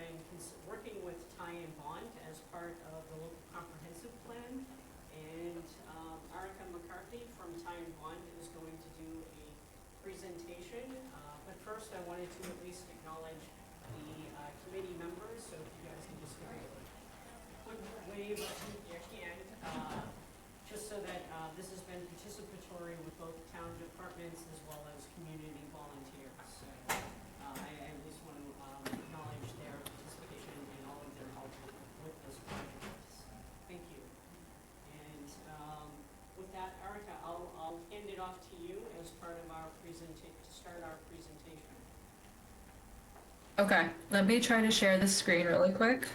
been working with Ty and Bond as part of the local comprehensive plan. And Erica McCarthy from Ty and Bond is going to do a presentation. But first, I wanted to at least acknowledge the committee members. So if you guys can just give me a quick wave of your hand, just so that this has been participatory with both town departments as well as community volunteers. So I at least want to acknowledge their participation and all of their help with this project. Thank you. And with that, Erica, I'll hand it off to you as part of our presentation, to start our presentation. Okay, let me try to share the screen really quick.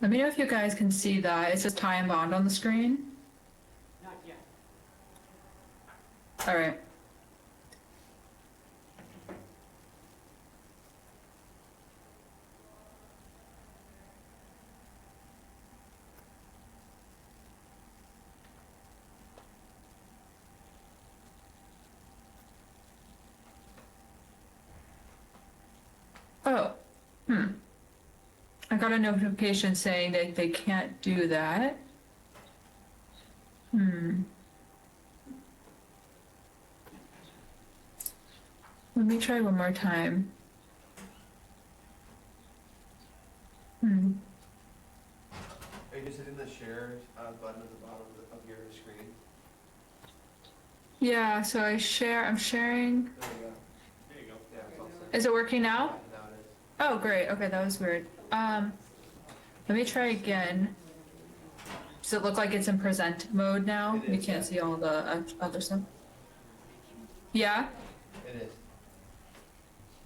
Let me know if you guys can see that. It says Ty and Bond on the screen. Not yet. All right. Oh, I got a notification saying that they can't do that. Let me try one more time. Are you just hitting the share button at the bottom of your screen? Yeah, so I'm sharing. There you go. There you go. Yeah, it's all set. Is it working now? Now it is. Oh, great. Okay, that was weird. Let me try again. Does it look like it's in present mode now? It You is, can't yeah. see all the other stuff. Yeah? It is.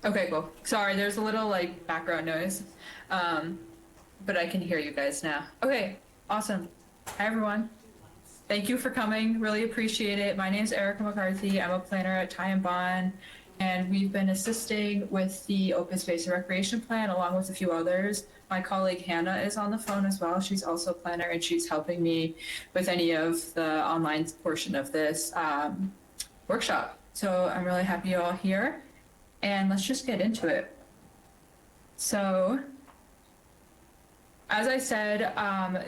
Okay, cool. Sorry, there's a little like background noise. But I can hear you guys now. Okay, awesome. Hi everyone. Thank you for coming. Really appreciate it. My name is Erica McCarthy. I'm a planner at Ty and Bond, and we've been assisting with the open space and recreation plan along with a few others. My colleague Hannah is on the phone as well. She's also a planner and she's helping me with any of the online portion of this workshop. So I'm really happy you're all here, and let's just get into it. So, as I said,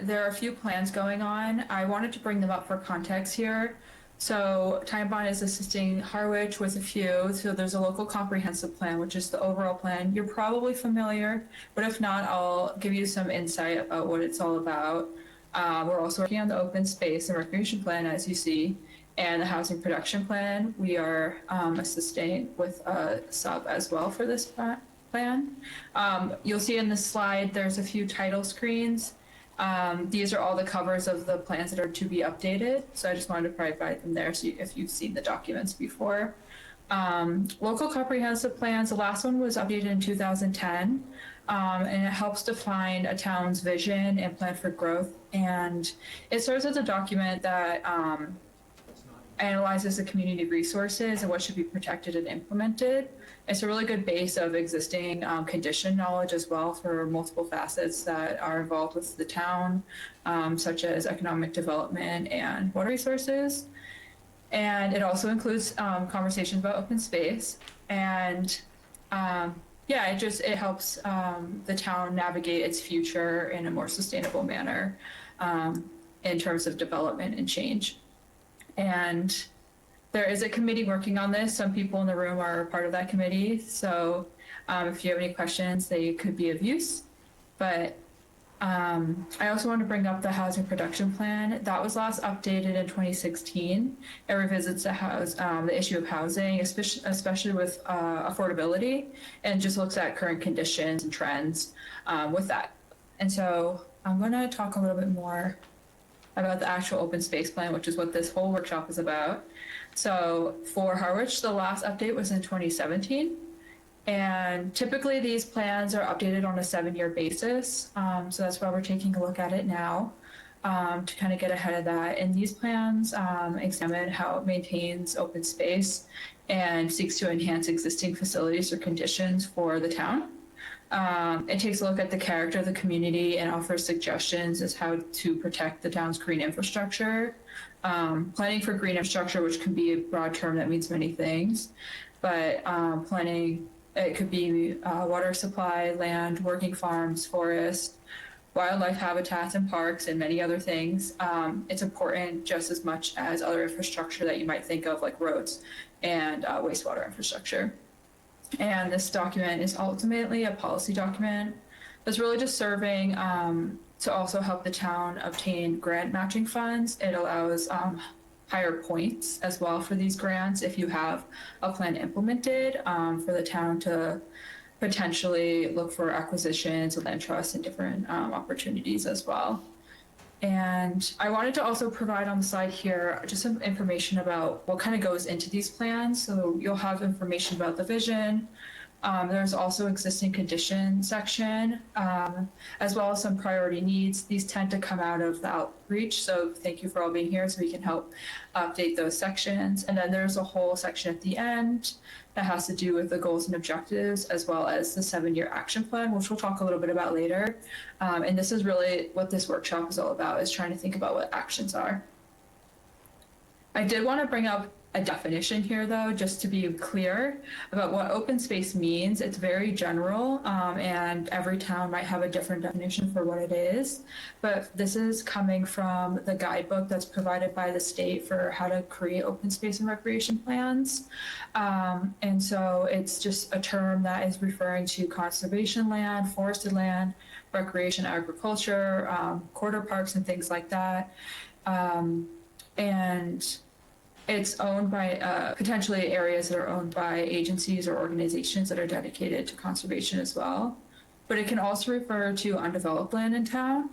there are a few plans going on. I wanted to bring them up for context here. So Ty and Bond is assisting Harwich with a few. So there's a local comprehensive plan, which is the overall plan. You're probably familiar, but if not, I'll give you some insight about what it's all about. We're also working on the open space and recreation plan, as you see, and the housing production plan. We are assisting with a sub as well for this plan. You'll see in this slide, there's a few title screens. These are all the covers of the plans that are to be updated. So I just wanted to provide them there so if you've seen the documents before. Local comprehensive plans, the last one was updated in 2010. And it helps define a town's vision and plan for growth. And it serves as a document that analyzes the community resources and what should be protected and implemented. It's a really good base of existing condition knowledge as well for multiple facets that are involved with the town, such as economic development and water resources. And it also includes conversations about open space. And yeah, it helps the town navigate its future in a more sustainable manner in terms of development and change. And there is a committee working on this. Some people in the room are part of that committee. So if you have any questions, they could be of use. But I also want to bring up the housing production plan. That was last updated in 2016. It revisits the issue of housing, especially with affordability, and just looks at current conditions and trends with that. And so I'm going to talk a little bit more about the actual open space plan, which is what this whole workshop is about. So for Harwich, the last update was in 2017. And typically these plans are updated on a 7-year basis. So that's why we're taking a look at it now to kind of get ahead of that. And these plans examine how it maintains open space and seeks to enhance existing facilities or conditions for the town. It takes a look at the character of the community and offers suggestions as how to protect the town's green infrastructure. Planning for green infrastructure, which can be a broad term that means many things, but planning, it could be water supply, land, working farms, forest, wildlife habitats and parks, and many other things. It's important just as much as other infrastructure that you might think of, like roads and wastewater infrastructure. And this document is ultimately a policy document that's really just serving to also help the town obtain grant matching funds. It allows higher points as well for these grants if you have a plan implemented for the town to potentially look for acquisitions of land trusts and different opportunities as well. And I wanted to also provide on the side here just some information about what kind of goes into these plans. So you'll have information about the vision. There's also existing condition section, as well as some priority needs. These tend to come out of the outreach. So thank you for all being here so we can help update those sections. And then there's a whole section at the end that has to do with the goals and objectives, as well as the 7-year action plan, which we'll talk a little bit about later. And this is really what this workshop is all about, is trying to think about what actions are. I did want to bring up a definition here, though, just to be clear about what open space means. It's very general, and every town might have a different definition for what it is. But this is coming from the guidebook that's provided by the state for how to create open space and recreation plans. And so it's just a term that is referring to conservation land, forested land, recreation, agriculture, corridor parks, and things like that. And it's owned by potentially areas that are owned by agencies or organizations that are dedicated to conservation as well. But it can also refer to undeveloped land in town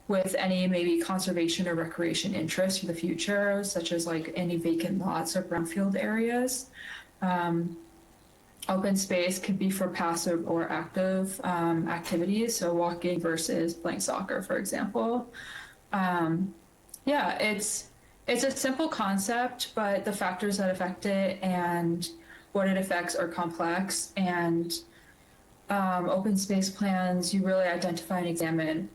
with any maybe conservation or recreation interests for the future, such as like any vacant lots or brownfield areas. Open space could be for passive or active activities, so walking versus playing soccer, for example. Yeah, it's a simple concept, but the factors that affect it and what it affects are complex. And open space plans, you really identify and examine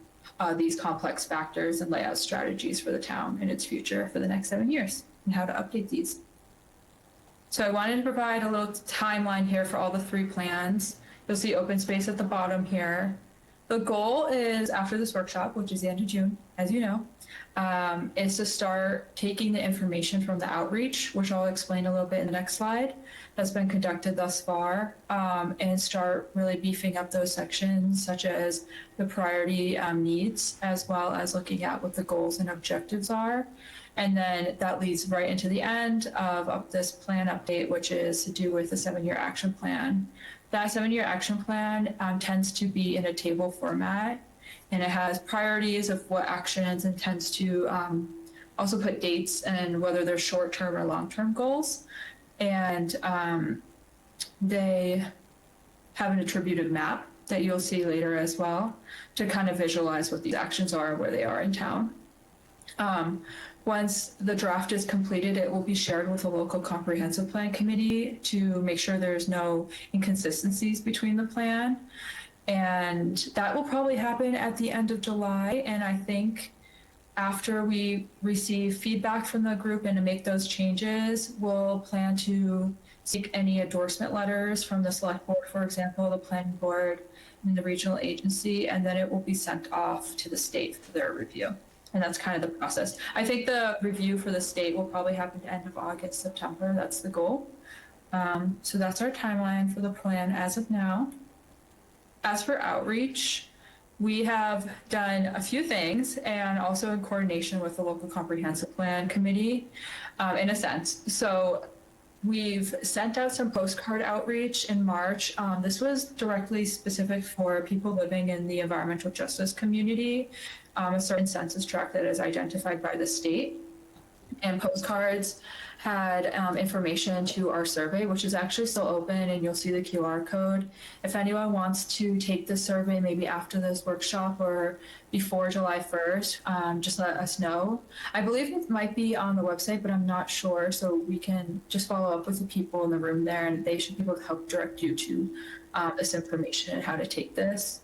these complex factors and lay out strategies for the town and its future for the next 7 years and how to update these. So I wanted to provide a little timeline here for all the 3 plans. You'll see open space at the bottom here. The goal is, after this workshop, which is the end of June, as you know, is to start taking the information from the outreach, which I'll explain a little bit in the next slide, that's been conducted thus far, and start really beefing up those sections, such as the priority needs, as well as looking at what the goals and objectives are. And then that leads right into the end of this plan update, which is to do with the 7-year action plan. That 7-year action plan tends to be in a table format, and it has priorities of what actions and tends to also put dates and whether they're short-term or long-term goals. And they have an attributed map that you'll see later as well to kind of visualize what these actions are and where they are in town. Once the draft is completed, it will be shared with the local comprehensive plan committee to make sure there's no inconsistencies between the plan. And that will probably happen at the end of July. And I think after we receive feedback from the group and to make those changes, we'll plan to seek any endorsement letters from the select board, for example, the planning board and the regional agency, and then it will be sent off to the state for their review. And that's kind of the process. I think the review for the state will probably happen at the end of August, September. That's the goal. So that's our timeline for the plan as of now. As for outreach, we have done a few things, and also in coordination with the local comprehensive plan committee, in a sense. So we've sent out some postcard outreach in March. This was directly specific for people living in the environmental justice community, a certain census tract that is identified by the state. And postcards had information to our survey, which is actually still open, and you'll see the QR code. If anyone wants to take the survey, maybe after this workshop or before July 1st, just let us know. I believe it might be on the website, but I'm not sure, so we can just follow up with the people in the room there, and they should be able to help direct you to this information and how to take this.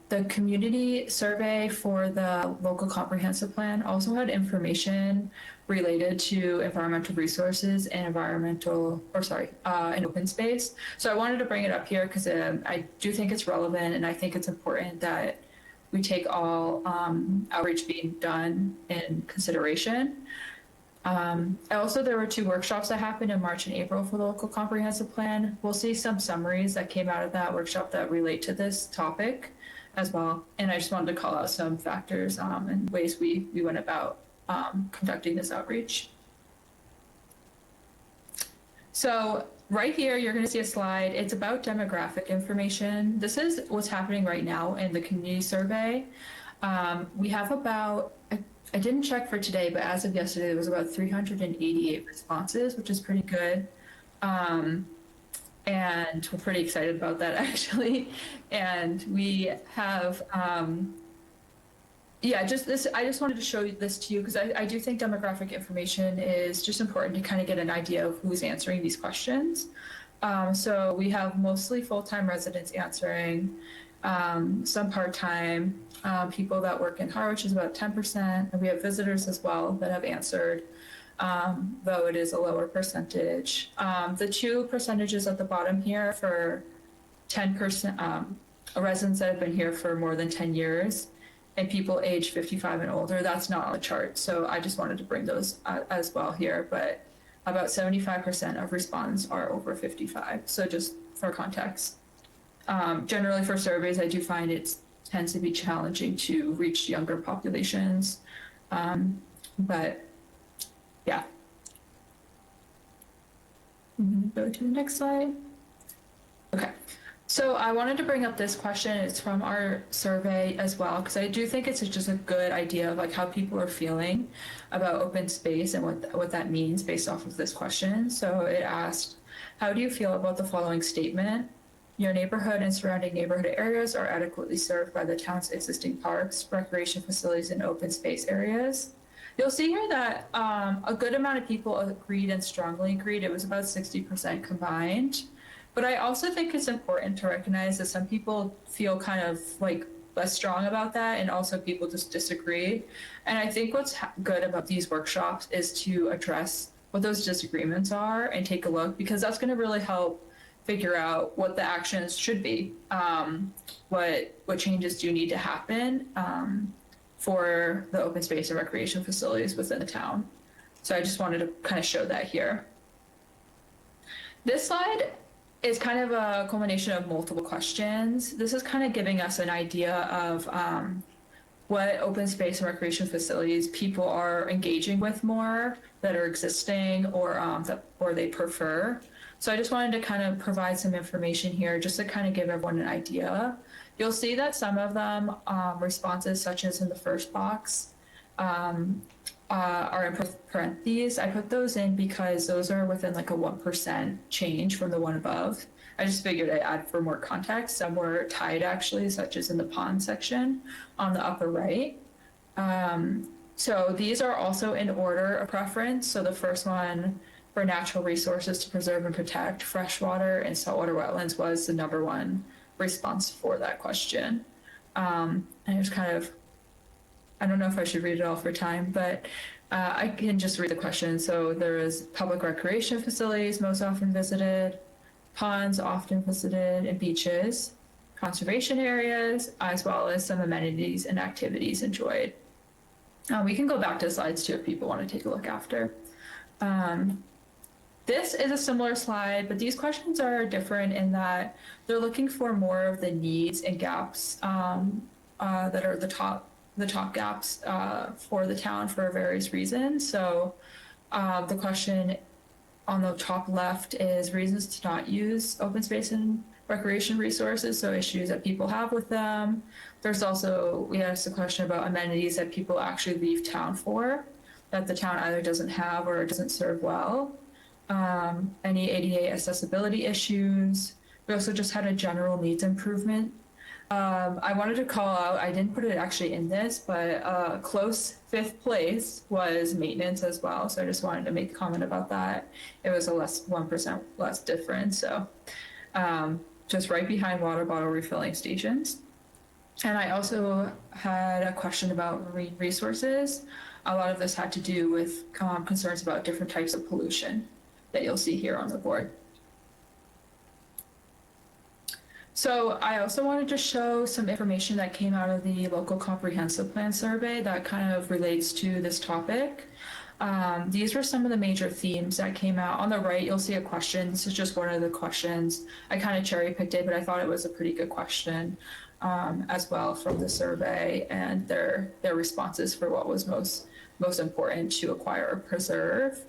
The community survey for the local comprehensive plan also had information related to environmental resources and and open space. So I wanted to bring it up here because I do think it's relevant, and I think it's important that we take all outreach being done in consideration. Also, there were 2 workshops that happened in March and April for the local comprehensive plan. We'll see some summaries that came out of that workshop that relate to this topic as well. And I just wanted to call out some factors and ways we went about conducting this outreach. So right here, you're going to see a slide. It's about demographic information. This is what's happening right now in the community survey. We have about, I didn't check for today, but as of yesterday, there was about 388 responses, which is pretty good. And we're pretty excited about that, actually. And we have, just this, I just wanted to show this to you because I do think demographic information is just important to kind of get an idea of who's answering these questions. So we have mostly full-time residents answering, some part-time, people that work in Harwich is about 10%, and we have visitors as well that have answered, though it is a lower percentage. The 2 percentages at the bottom here for 10%, residents that have been here for more than 10 years and people age 55 and older, that's not on the chart. So I just wanted to bring those as well here, but about 75% of respondents are over 55. So just for context. Generally for surveys, I do find it tends to be challenging to reach younger populations. But yeah. Go to the next slide. Okay. So I wanted to bring up this question. It's from our survey as well, because I do think it's just a good idea of like how people are feeling about open space and what that means based off of this question. So it asked, how do you feel about the following statement? Your neighborhood and surrounding neighborhood areas are adequately served by the town's existing parks, recreation facilities, and open space areas. You'll see here that a good amount of people agreed and strongly agreed. It was about 60% combined. But I also think it's important to recognize that some people feel kind of like less strong about that, and also people just disagree. And I think what's good about these workshops is to address what those disagreements are and take a look, because that's going to really help figure out what the actions should be, what changes do need to happen for the open space and recreation facilities within the town. So I just wanted to kind of show that here. This slide is kind of a culmination of multiple questions. This is kind of giving us an idea of what open space and recreation facilities people are engaging with more, that are existing, or they prefer. So I just wanted to kind of provide some information here just to kind of give everyone an idea. You'll see that some of them, responses such as in the first box, are in parentheses. I put those in because those are within like a 1% change from the one above. I just figured I'd add for more context. Some were tied actually, such as in the pond section on the upper right. So these are also in order of preference. So the first one, for natural resources to preserve and protect, freshwater and saltwater wetlands, was the #1 response for that question. And it's kind of, I don't know if I should read it all for time, but I can just read the question. So there is public recreation facilities most often visited, ponds often visited, and beaches, conservation areas, as well as some amenities and activities enjoyed. We can go back to the slides too if people want to take a look after. This is a similar slide, but these questions are different in that they're looking for more of the needs and gaps that are the top gaps for the town for various reasons. So the question on the top left is reasons to not use open space and recreation resources, so issues that people have with them. There's also, we asked a question about amenities that people actually leave town for. that the town either doesn't have or doesn't serve well. Any ADA accessibility issues. We also just had a general needs improvement. I wanted to call out, I didn't put it actually in this, but close fifth place was maintenance as well. So I just wanted to make a comment about that. It was a 1% less difference. So just right behind water bottle refilling stations. And I also had a question about marine resources. A lot of this had to do with concerns about different types of pollution that you'll see here on the board. So I also wanted to show some information that came out of the local comprehensive plan survey that kind of relates to this topic. These were some of the major themes that came out. On the right, you'll see a question. This is just one of the questions. I kind of cherry picked it, but I thought it was a pretty good question as well from the survey and their responses for what was most important to acquire or preserve.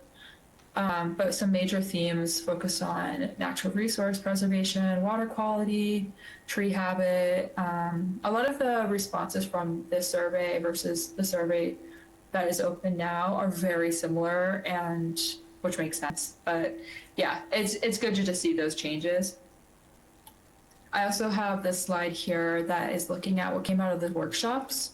But some major themes focus on natural resource preservation, water quality, tree habit. A lot of the responses from this survey versus the survey that is open now are very similar, and which makes sense. But yeah, it's good to just see those changes. I also have this slide here that is looking at what came out of the workshops.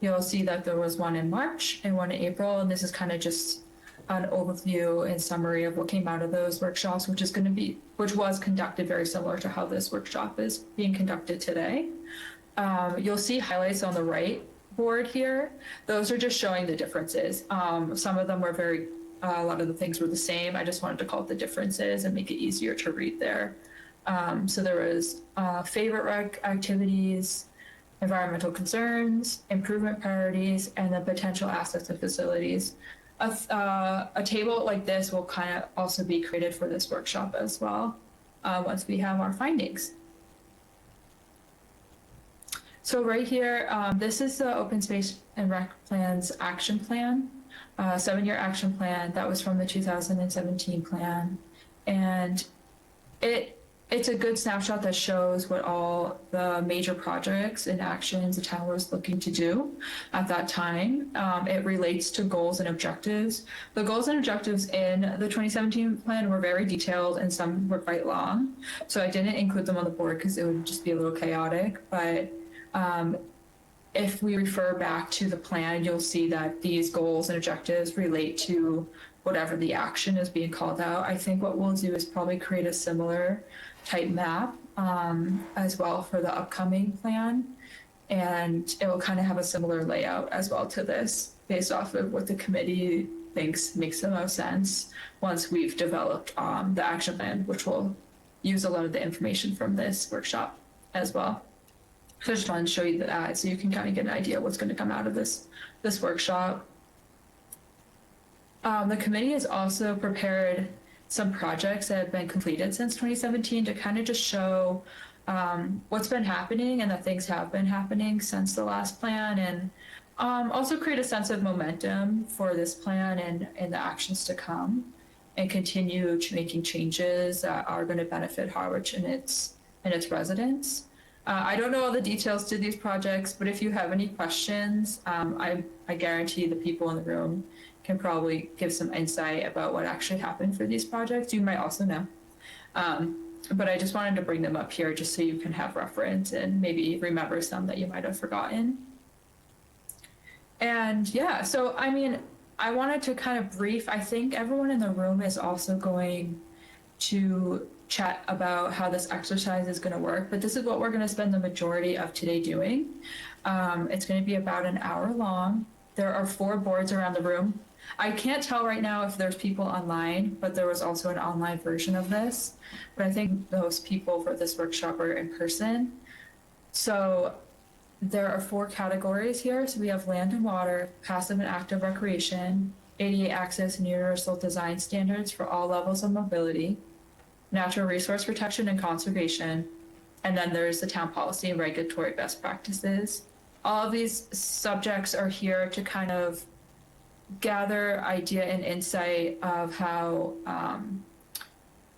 You'll see that there was one in March and one in April, and this is kind of just an overview and summary of what came out of those workshops, which was conducted very similar to how this workshop is being conducted today. You'll see highlights on the right board here. Those are just showing the differences. Some of them were a lot of the things were the same. I just wanted to call it the differences and make it easier to read there. So there was favorite rec activities, environmental concerns, improvement priorities, and the potential assets of facilities. A table like this will kind of also be created for this workshop as well, once we have our findings. So right here, this is the Open Space and Rec Plan's action plan, 7-year action plan that was from the 2017 plan. And it's a good snapshot that shows what all the major projects and actions the town was looking to do at that time. It relates to goals and objectives. The goals and objectives in the 2017 plan were very detailed and some were quite long. So I didn't include them on the board because it would just be a little chaotic. But if we refer back to the plan, you'll see that these goals and objectives relate to whatever the action is being called out. I think what we'll do is probably create a similar type map as well for the upcoming plan. And it will kind of have a similar layout as well to this based off of what the committee thinks makes the most sense once we've developed the action plan, which will use a lot of the information from this workshop as well. So I just wanted to show you that so you can kind of get an idea of what's going to come out of this workshop. The committee has also prepared some projects that have been completed since 2017 to kind of just show what's been happening and that things have been happening since the last plan, and also create a sense of momentum for this plan and the actions to come, and continue making changes that are going to benefit Harwich and its residents. I don't know all the details to these projects, but if you have any questions, I guarantee the people in the room can probably give some insight about what actually happened for these projects. You might also know. But I just wanted to bring them up here just so you can have reference and maybe remember some that you might have forgotten. And yeah, so I mean, I wanted to kind of brief, I think everyone in the room is also going to chat about how this exercise is going to work, but this is what we're going to spend the majority of today doing. It's going to be about an hour long. There are 4 boards around the room. I can't tell right now if there's people online, but there was also an online version of this. But I think those people for this workshop are in person. So there are 4 categories here. So we have land and water, passive and active recreation, ADA access and universal design standards for all levels of mobility, natural resource protection and conservation, and then there's the town policy and regulatory best practices. All of these subjects are here to kind of gather idea and insight of how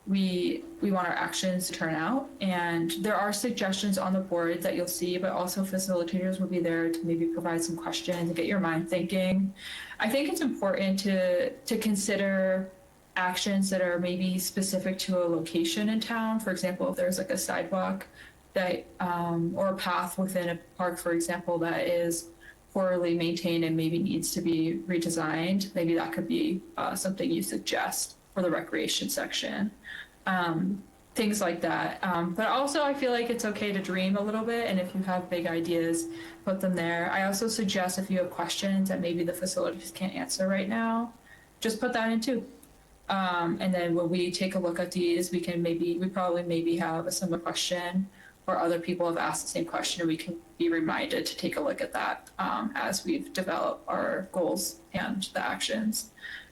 we want our actions to turn out. And there are suggestions on the board that you'll see, but also facilitators will be there to maybe provide some questions and get your mind thinking. I think it's important to consider actions that are maybe specific to a location in town. For example, if there's like a sidewalk that or a path within a park, for example, that is poorly maintained and maybe needs to be redesigned, maybe that could be something you suggest for the recreation section. Things like that. But also I feel like it's okay to dream a little bit, and if you have big ideas, put them there. I also suggest if you have questions that maybe the facilities can't answer right now, just put that in too. And then when we take a look at these, we probably maybe have a similar question, or other people have asked the same question, and we can be reminded to take a look at that as we've developed our goals and the actions.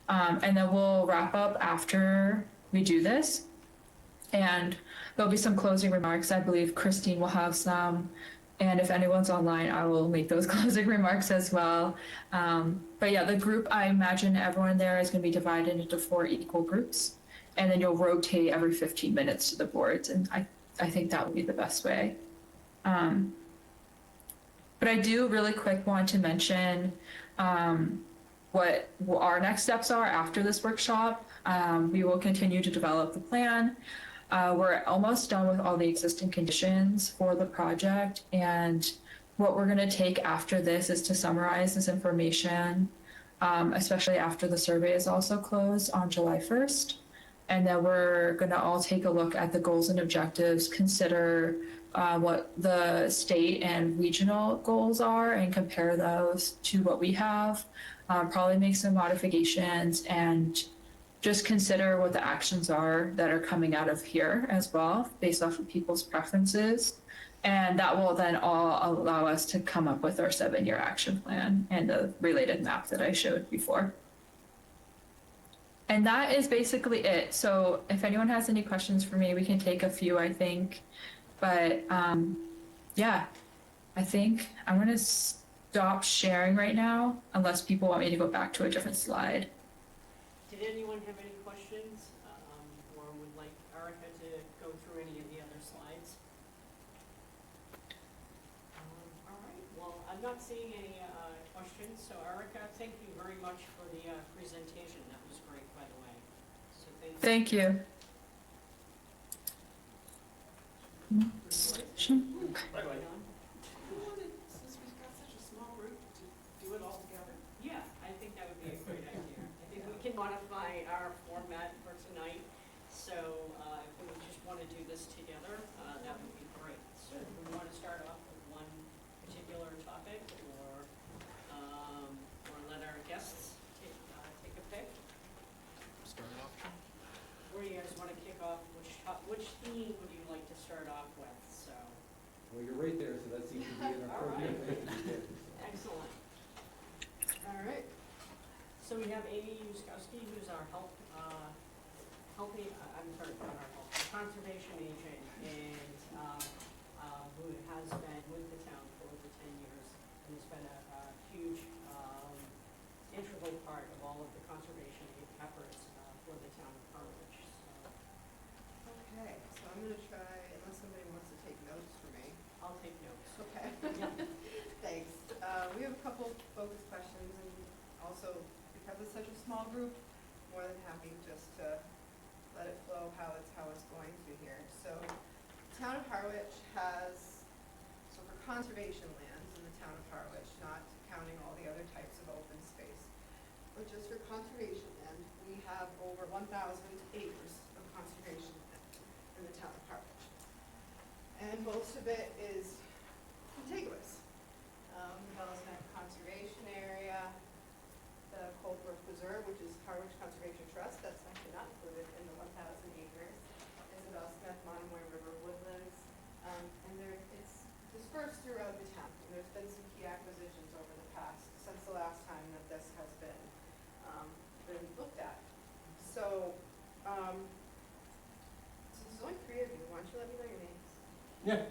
And then we'll wrap up after we do this. And there'll be some closing remarks. I believe Christine will have some. And if anyone's online, I will make those closing remarks as well. But yeah, the group, I imagine everyone there is going to be divided into 4 equal groups. And then you'll rotate every 15 minutes to the boards. And I think that would be the best way. But I do really quick want to mention what our next steps are after this workshop. We will continue to develop the plan. We're almost done with all the existing conditions for the project, and what we're going to take after this is to summarize this information, especially after the survey is also closed on July 1st. And then we're going to all take a look at the goals and objectives, consider what the state and regional goals are, and compare those to what we have. Probably make some modifications and just consider what the actions are that are coming out of here as well, based off of people's preferences. And that will then all allow us to come up with our 7-year action plan and the related map that I showed before. And that is basically it. So if anyone has any questions for me, we can take a few, I think. But yeah, I think I'm gonna stop sharing right now, unless people want me to go back to a different slide. Did anyone have any questions, or would like Erica to go through any of the other slides? All right, well, I'm not seeing any questions, so Erica, thank you very much for the presentation. That was great, by the way. So thank you. Bye-bye. Since we've got such a small group, to do it all together? Yeah, I think that would be a great idea. I think we can modify our format for tonight, so if we just want to do this together, that would be great. So if we want to start off with one particular topic, or let our guests take a pick. Start off. Where do you guys want to kick off? Which theme would you like to start off with? So. Well, you're right there, so that seems to be an appropriate place to begin. Excellent. All right. So we have Amy Yuskowski, who's our conservation agent, and who has been with the town for over 10 years, and has been a huge integral part of all of the conservation efforts for the town of Harwich. Okay, so I'm gonna try, unless somebody wants to take notes for me. I'll take notes. Okay. Thanks. We have a couple focus questions, and also, because it's such a small group, more than happy just to let it flow how it's going to here. So, the town of Harwich has, so for conservation lands in the town of Harwich, not counting all the other types of open space, but just for conservation land, we have over 1,000 acres of conservation land in the town of Harwich. And most of it is contiguous. Bellsneck Conservation Area, the Coldbrook Preserve, which is Harwich Conservation Trust, that's actually not included in the 1,000 acres, Isabel Smith Monomoy River Woodlands, and it's dispersed throughout the town. And there's been some key acquisitions over the past, since the last time that this has been looked at. So, so there's only 3 of you. Why don't you let me know your names? Yeah.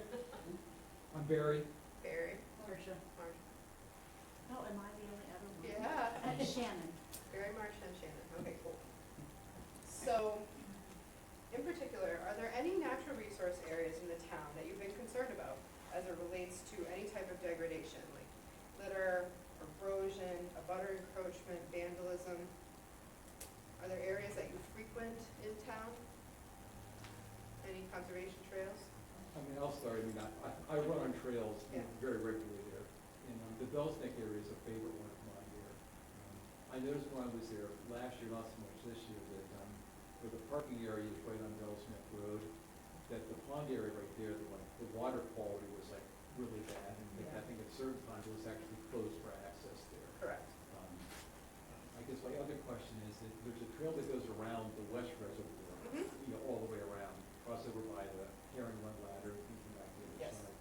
I'm Barry. Barry. Marcia. Marcia. Oh, am I the only other one? Yeah. Shannon. Barry, Marcia, and Shannon. Okay, cool. So, in particular, resource areas in the town that you've been concerned about as it relates to any type of degradation, like litter, erosion, abutter encroachment, vandalism? Are there areas that you frequent in town? Any conservation trails? I mean, I'll start, I mean, I run on trails Yeah. very regularly there, and the Bell's Neck area is a favorite one of mine here. I noticed when I was there last year, not so much this year, that where the parking area is right on Bell's Neck Road, that the pond area right there, the water quality was like really bad, and Yeah. I think at certain times it was actually closed for access there. Correct. I guess my other question is that there's a trail that goes around the West Reservoir, Mhm. you know, all the way around, cross over by the Herring Run Ladder, and come back the other Yes. side.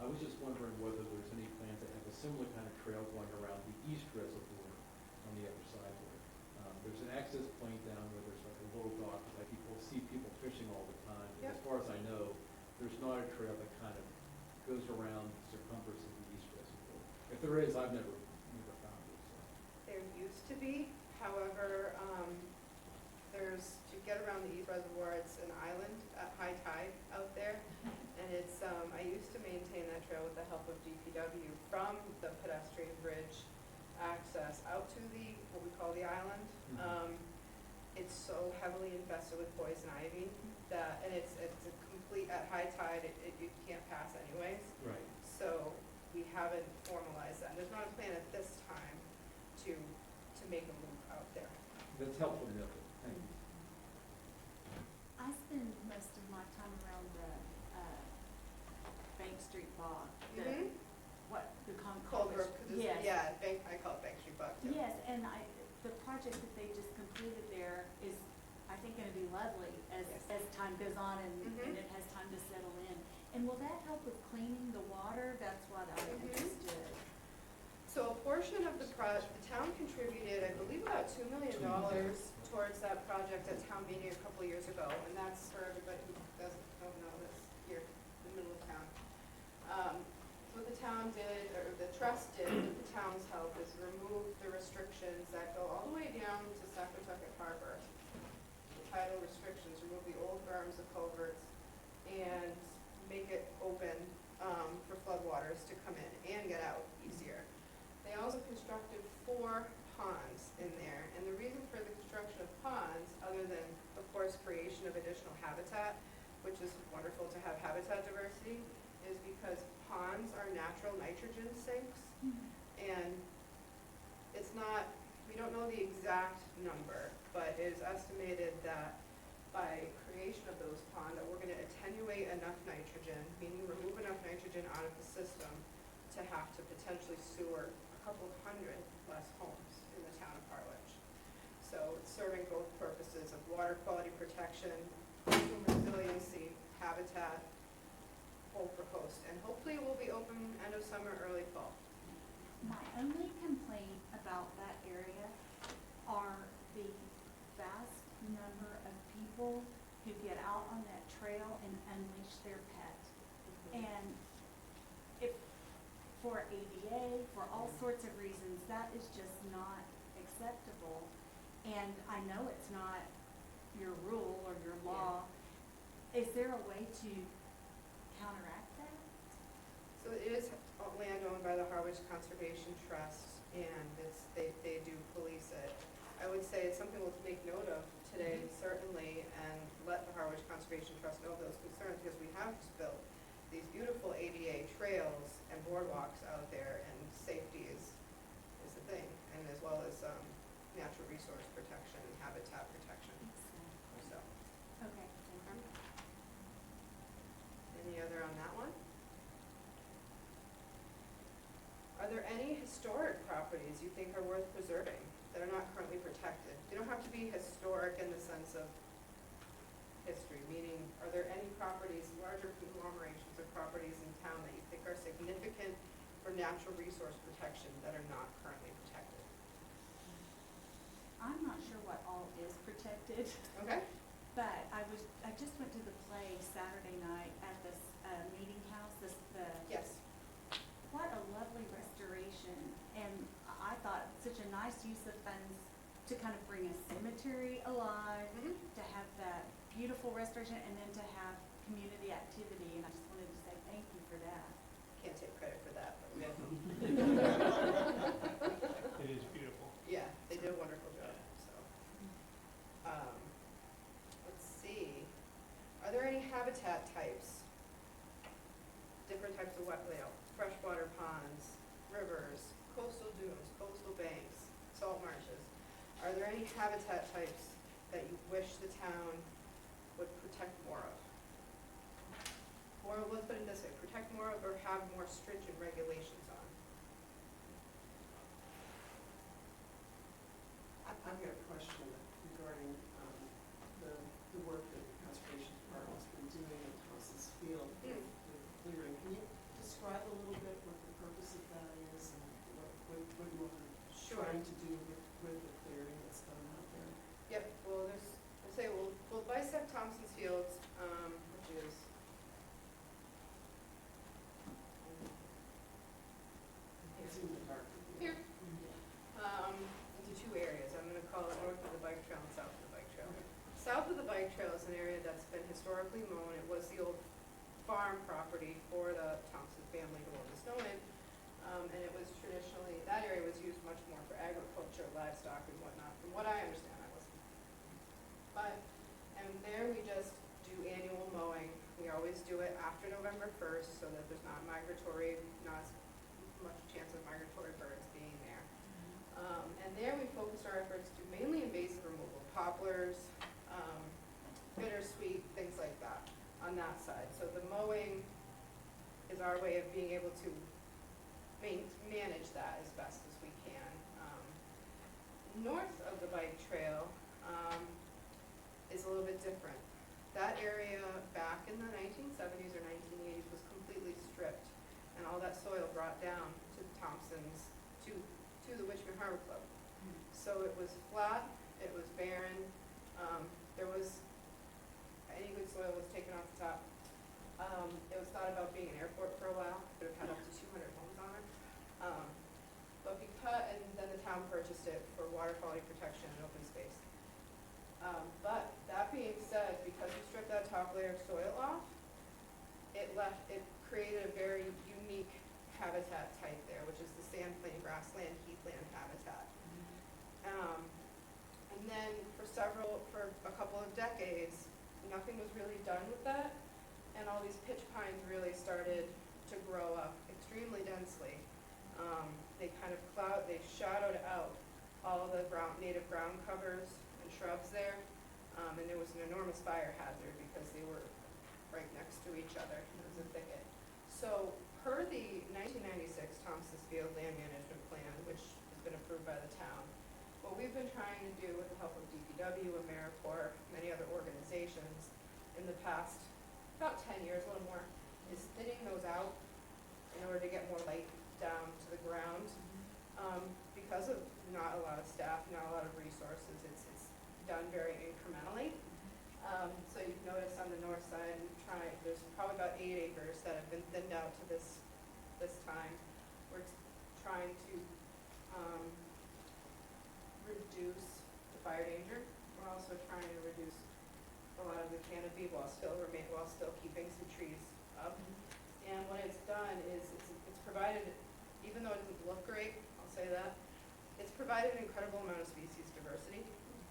I was just wondering whether there's any plan to have a similar kind of trail going around the East Reservoir on the other side there. There's an access point down where there's like a little dock, like people see people fishing all the time. But Yep. as far as I know, there's not a trail that kind of goes around the circumference of the East Reservoir. If there is, I've never found it, so. There used to be, however, to get around the East Reservoir, it's an island at high tide out there. And it's, I used to maintain that trail with the help of DPW from the pedestrian bridge access out to what we call the island. It's so heavily infested with poison ivy and it's a complete, at high tide, you can't pass anyways. Right. So we haven't formalized that. There's not a plan at this time to make a move out there. That's helpful to know, thank you. I spend most of my time around the, Bank Street Bog, Mhm. the Culver, Yes. yeah, I call it Bank Street Bog too. Yes, and the project that they just completed there is, I think, gonna be lovely as, Yes. as time goes on and Mhm. it has time to settle in. And will that help with cleaning the water? That's what I'm Mhm. interested. So a portion of the town contributed, I believe, about $2 million towards that project at town meeting a couple years ago. And that's for everybody who don't know this, here in the middle of town. What the town did, or the trust did, with the town's help, is remove the restrictions that go all the way down to Saquotucket Harbor. The tidal restrictions, remove the old berms, the culverts, and make it open for floodwaters to come in and get out easier. They also constructed 4 ponds in there, and the reason for the construction of ponds, other than, of course, creation of additional habitat, which is wonderful to have habitat diversity, is because ponds are natural nitrogen sinks, and it's not, we don't know the exact number, but it is estimated that by creation of those ponds, that we're gonna attenuate enough nitrogen, meaning remove enough nitrogen out of the system to have to potentially sewer a couple of hundred less homes in the town of Harwich. So it's serving both purposes of water quality protection, coastal resiliency, habitat, whole for coast, and hopefully it will be open end of summer, early fall. My only complaint about that area are the vast number of people who get out on that trail and unleash their pet. And if, for ADA, for all sorts of reasons, that is just not acceptable. And I know it's not your rule or your law. Is there a way to counteract that? So it is land owned by the Harwich Conservation Trust, and they do police it. I would say it's something we'll make note of today, certainly, and let the Harwich Conservation Trust know of those concerns, because we have just built these beautiful ADA trails and boardwalks out there, and safety is the thing, and as well as natural resource protection and habitat protection, so. Okay, thank you. Any other on that one? Are there any historic properties you think are worth preserving that are not currently protected? They don't have to be historic in the sense of history, meaning, are there any properties, larger conglomerations of properties in town that you think are significant for natural resource protection that are not currently protected? I'm not sure what all is protected, Okay? but I just went to the play Saturday night at this meeting house, Yes. what a lovely restoration. And I thought such a nice use of funds to kind of bring a cemetery alive, Mhm. to have that beautiful restoration and then to have community activity, and I just wanted to say thank you for that. Can't take credit for that, but we have, It is beautiful. yeah, they did a wonderful job, so. Let's see, are there any habitat types? Different types of wet, freshwater ponds, rivers, coastal dunes, coastal banks, salt marshes. Are there any habitat types that you wish the town would protect more of? Or let's put it this way, protect more of or have more stringent regulations on? I've got a question regarding the work that the Conservation Department's been doing at Thompson's Field with clearing. Can you describe a little bit what the purpose of that is and what you are trying to do with the clearing that's done out there? Yep, well, we'll bisect Thompson's Fields, which is It's in the dark. here, into two areas. I'm gonna call it north of the bike trail and south of the bike trail. South of the bike trail is an area that's been historically mown. It was the old farm property for the Thompson family who owned the Snowman. And it was traditionally, that area was used much more for agriculture, livestock and whatnot, from what I understand, I wasn't. But, and there we just do annual mowing. We always do it after November 1st so that there's not not as much chance of migratory birds being there. And there we focus our efforts to mainly invasive removal, poplars, bittersweet, things like that on that side. So the mowing is our way of being able to manage that as best as we can. North of the bike trail is a little bit different. That area back in the 1970s or 1980s was completely stripped, and all that soil brought down to Thompson's, to the Witchman Harbor Club. So it was flat, it was barren, any good soil was taken off the top. It was thought about being an airport for a while, it would have had up to 200 homes on it. And then the town purchased it for water quality protection and open space. But that being said, because we stripped that top layer of soil off, it created a very unique habitat type there, which is the sandplain, grassland, heathland habitat. And then for a couple of decades, nothing was really done with that, and all these pitch pines really started to grow up extremely densely. They shadowed out all the native ground covers and shrubs there, and there was an enormous fire hazard because they were right next to each other. It was a thicket. So per the 1996 Thompson's Field Land Management Plan, which has been approved by the town, what we've been trying to do with the help of DPW, AmeriCorps, many other organizations in the past about 10 years, a little more, is thinning those out in order to get more light down to the ground. Because of not a lot of staff, not a lot of resources, it's done very incrementally. So you've noticed on the north side, there's probably about 8 acres that have been thinned out to this time. We're trying to reduce the fire danger. We're also trying to reduce a lot of the canopy while still keeping some trees up. And what it's done is it's provided, even though it doesn't look great, I'll say that, it's provided an incredible amount of species diversity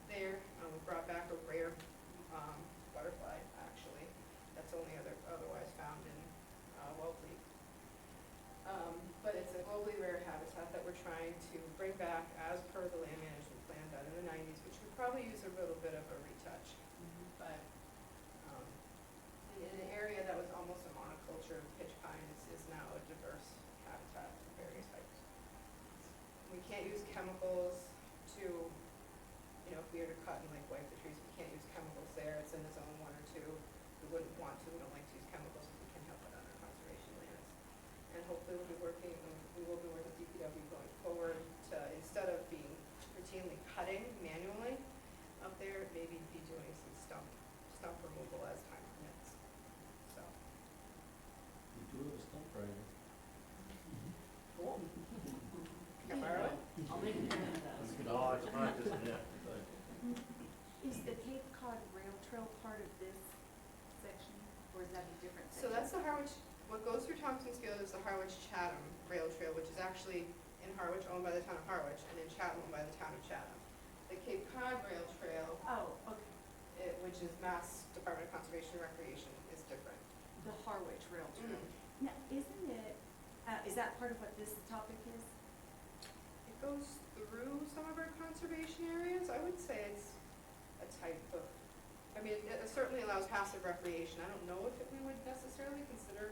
there. We brought back a rare butterfly, actually, that's only otherwise found in Wellfleet. But it's a globally rare habitat that we're trying to bring back as per the land management plan done in the 90s, which would probably use a little bit of a retouch. But in an area that was almost a monoculture of pitch pines is now a diverse habitat of various types. We can't use chemicals to, if we were to cut and wipe the trees, we can't use chemicals there. It's in the zone 1 or 2. We wouldn't want to. We don't like to use chemicals if we can help it on our conservation lands. And hopefully we will be working with DPW going forward to, instead of being routinely cutting manually up there, maybe be doing some stump removal as time permits. So. You do have a stump grinder. Cool. Can I borrow it? I'll make a note of those. No, it's not just that, but Is the Cape Cod Rail Trail part of different So sections. that's the Harwich, what goes through Thompson's Field is the Harwich Chatham Rail Trail, which is actually in Harwich, owned by the town of Harwich, and in Chatham, owned by the town of Chatham. The Cape Cod Rail Trail, Oh, okay, which is Mass Department of Conservation and Recreation, is different. the Harwich Rail Trail. Mm. Now, isn't it, is that part of what this topic is? It goes through some of our conservation areas. I would say it's a type of, I mean, it certainly allows passive recreation. I don't know if we would necessarily consider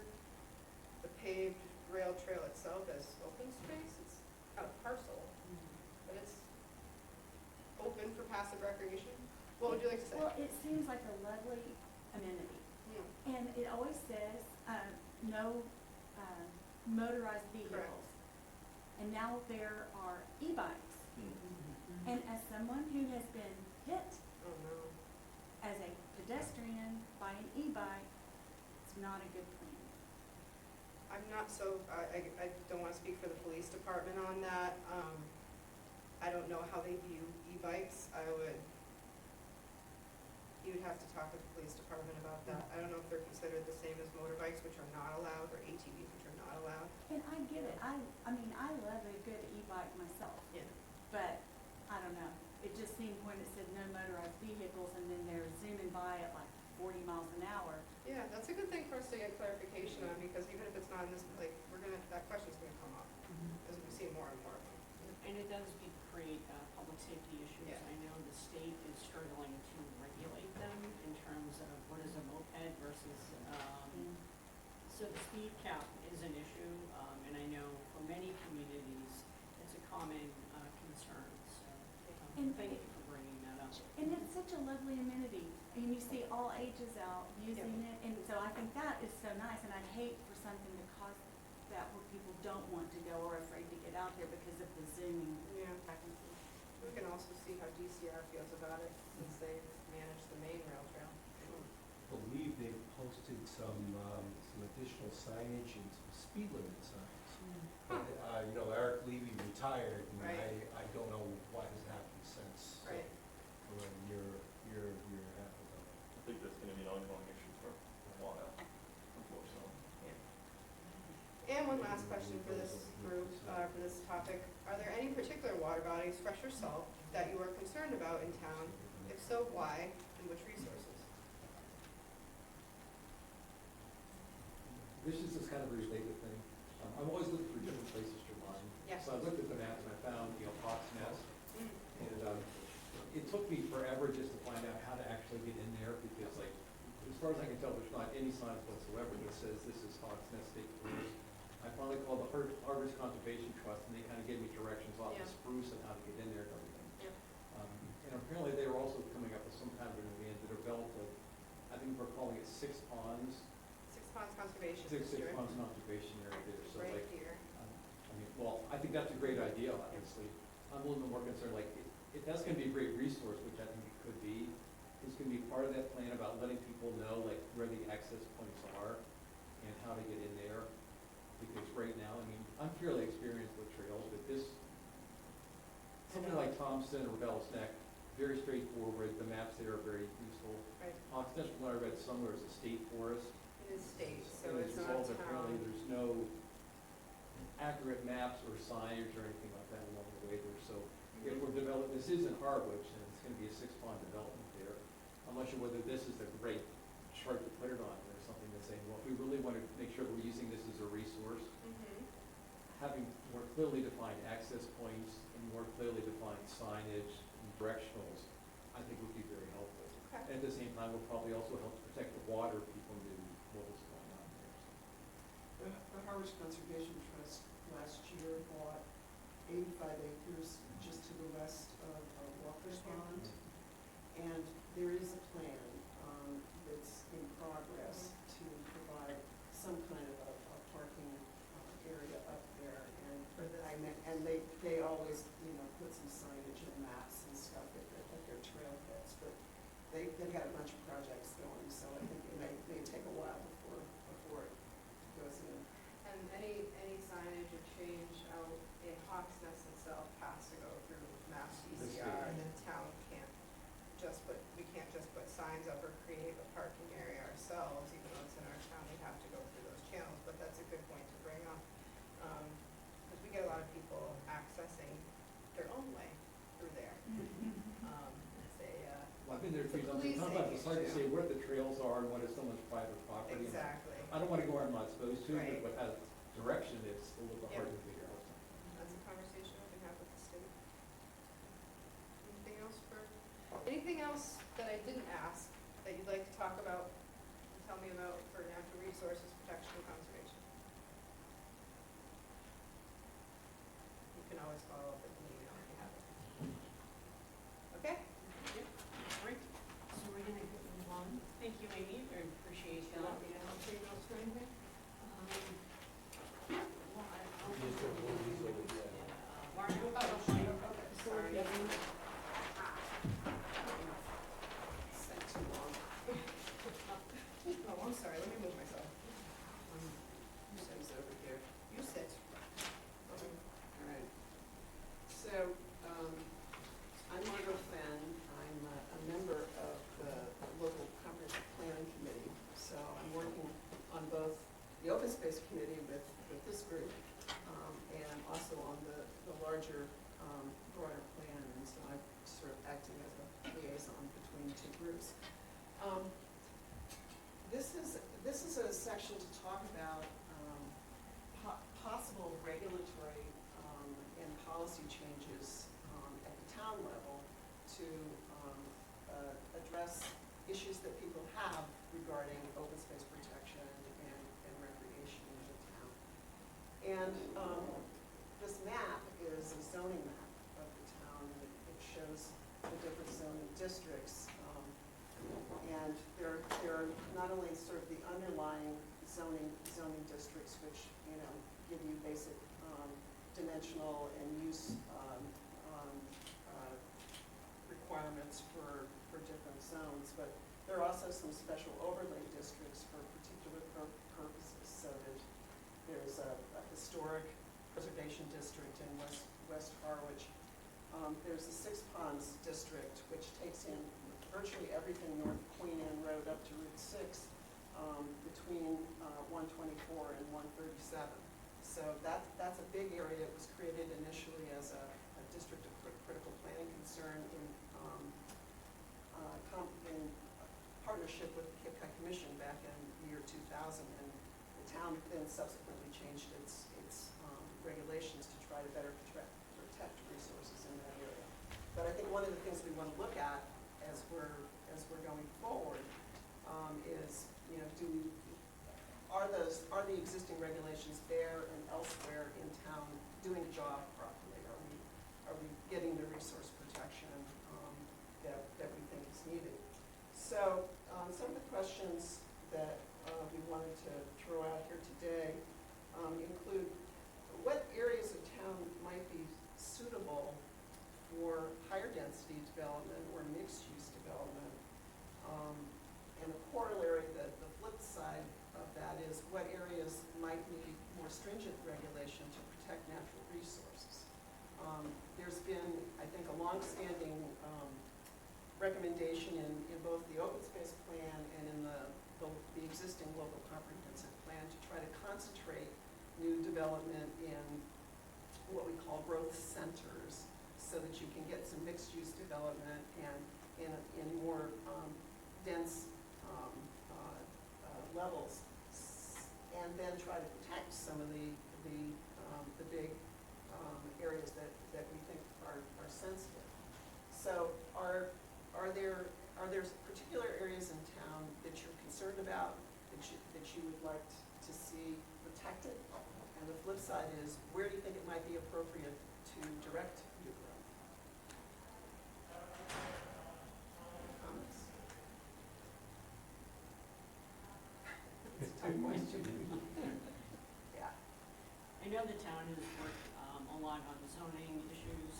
the paved rail trail itself as open space. It's a parcel, but it's open for passive recreation. What would you like to say? Well, it seems like a lovely amenity. Yeah. And it always says, no motorized vehicles. And now there are e-bikes. And as someone who has been hit Oh, no. as a pedestrian by an e-bike, it's not a good plan. I'm not so, I don't want to speak for the police department on that. I don't know how they view e-bikes. You would have to talk with the police department about that. I don't know if they're considered the same as motorbikes, which are not allowed, or ATVs, which are not allowed. And I get it. I mean, I love a good e-bike myself. Yeah. But, I don't know, it just seemed when it said no motorized vehicles and then they're zooming by at like 40 miles an hour. Yeah, that's a good thing for us to get clarification on, because even if it's not in this, like, that question's gonna come up, as we see more and more of them. And it does create public safety issues. Yeah. I know the state is struggling to regulate them in terms of what is a moped versus, so the speed cap is an issue, and I know for many communities, it's a common concern, so, And thank you for bringing that up. And it's such a lovely amenity, and you see all ages out using it, and so I think that is so nice, and I'd hate for something to cause that where people don't want to go or afraid to get out there because of the zooming Yeah. back and forth. We can also see how DCR feels about it, since they manage the main rail trail. Believe they've posted some additional signage and some speed limit signs. But, you know, Eric Levy retired, and Right. I don't know what has happened since. So, Right. we're a year and a half ago. I think that's gonna be an ongoing issue for a while, unfortunately. And one last question for this group, for this topic. Are there any particular water bodies, fresh or salt, that you are concerned about in town? If so, why, and which resources? This is just kind of a related thing. I'm always looking for different places to run. Yes. So I looked at the map and I found, Hawks Nest. Mm. And it took me forever just to find out how to actually get in there, because like, as far as I can tell, there's not any signs whatsoever that says this is Hawks Nest State Forest. I finally called the Harvest Conservation Trust, and they kind of gave me directions off Yeah. the spruce and how to get in there and everything. Yeah. And apparently they were also coming up with some kind of an event to develop, I think we're calling it Six Ponds, Six Ponds Conservation. Six District, Ponds Conservation Area there, so Right like, here. I mean, well, I think that's a great idea, obviously. I'm a little bit more concerned, like, if that's gonna be a great resource, which I think it could be, it's gonna be part of that plan about letting people know, like, where the access points are and how to get in there. Because right now, I mean, I'm fairly experienced with trails, but this, something like Thompson or Bell's Neck, very straightforward, the maps there are very useful. Right. Hawks Nest, one I read somewhere, is a state forest. It is state, so And it's as a not result, a apparently, town. there's no accurate maps or signage or anything like that along the way there. So if we're developing, this is in Harwich, and it's gonna be a six-pond development there. I'm not sure whether this is the right chart to put it on, or something that's saying, well, if we really want to make sure we're using this as a resource, Mhm. having more clearly defined access points and more clearly defined signage and directionals, I think would be very helpful. Okay. And at the same time, will probably also help protect the water, people knew what was going on there. The Harwich Conservation Trust last year bought 85 acres just to the west of Walker's Pond. And there is a plan that's in progress to provide some kind of a parking area up there. And they always, put some signage and maps and stuff at their trailheads. But they've got a bunch of projects going, so I think it may take a while before it goes in. And any signage or change out in Hawks Nest itself has to go through Mass DCR, and the town we can't just put signs up or create a parking area ourselves, even though it's in our town I've been there 3 times, Police sometimes it's hard to safety say where the trails are and what is someone's private property. Exactly. I don't wanna go where I'm not supposed to, Right. but what has direction, it's a little bit hard Yeah. to figure out. That's a conversation we can have with the state. Anything else that I didn't ask that you'd like to talk about, and tell me about for natural resources protection and conservation? You can always follow up with an email if you have it. Okay? Great, so we're gonna move on. Thank you, Amy, I appreciate you letting me know if you notes or anything. Well, I'll. Just a little easy, yeah. Mark, sorry. Spent too long. Oh, I'm sorry, let me move myself. You said it's over here. You sit. All right. So, I'm Margot Fenn. I'm a member of the local comprehensive plan committee. So I'm working on both the open space committee with this group, and also on the larger, broader plan. And so I'm sort of acting as a liaison between two groups. This is a section to talk about possible regulatory and policy changes at the town level to address issues that people have regarding open space protection and recreation in the town. And this map is a zoning map of the town, and it shows the different zoning districts. And there are not only sort of the underlying zoning districts, which, give you basic dimensional and use requirements for different zones, but there are also some special overlay districts for particular purposes. So there's a historic preservation district in West Harwich. There's the Six Ponds District, which takes in virtually everything north of Queen Anne Road up to Route 6, between 124 and 137. So that's a big area. It was created initially as a district of critical planning concern in partnership with the Cape Cod Commission back in the year 2000, and the town then subsequently changed its regulations to try to better protect resources in that area. But I think one of the things we want to look at as we're going forward is, are the existing regulations there and elsewhere in town doing the job properly? Are we getting the resource protection that we think is needed? So some of the questions that we wanted to throw out here today include what areas of town might be suitable for higher density development or mixed use development. And the corollary, the flip side of that is what areas might need more stringent regulation to protect natural resources. There's been, I think, a longstanding recommendation in both the open space plan and in the existing local comprehensive plan to try to concentrate new development in what we call growth centers, so that you can get some mixed use development and in more dense levels, and then try to protect some of the big areas that we think are sensitive. So are there particular areas in town that you're concerned about, that you would like to see protected? And the flip side is, where do you think it might be appropriate to direct new growth? Comments? It's a tough question. Yeah. I know the town has worked a lot on zoning issues,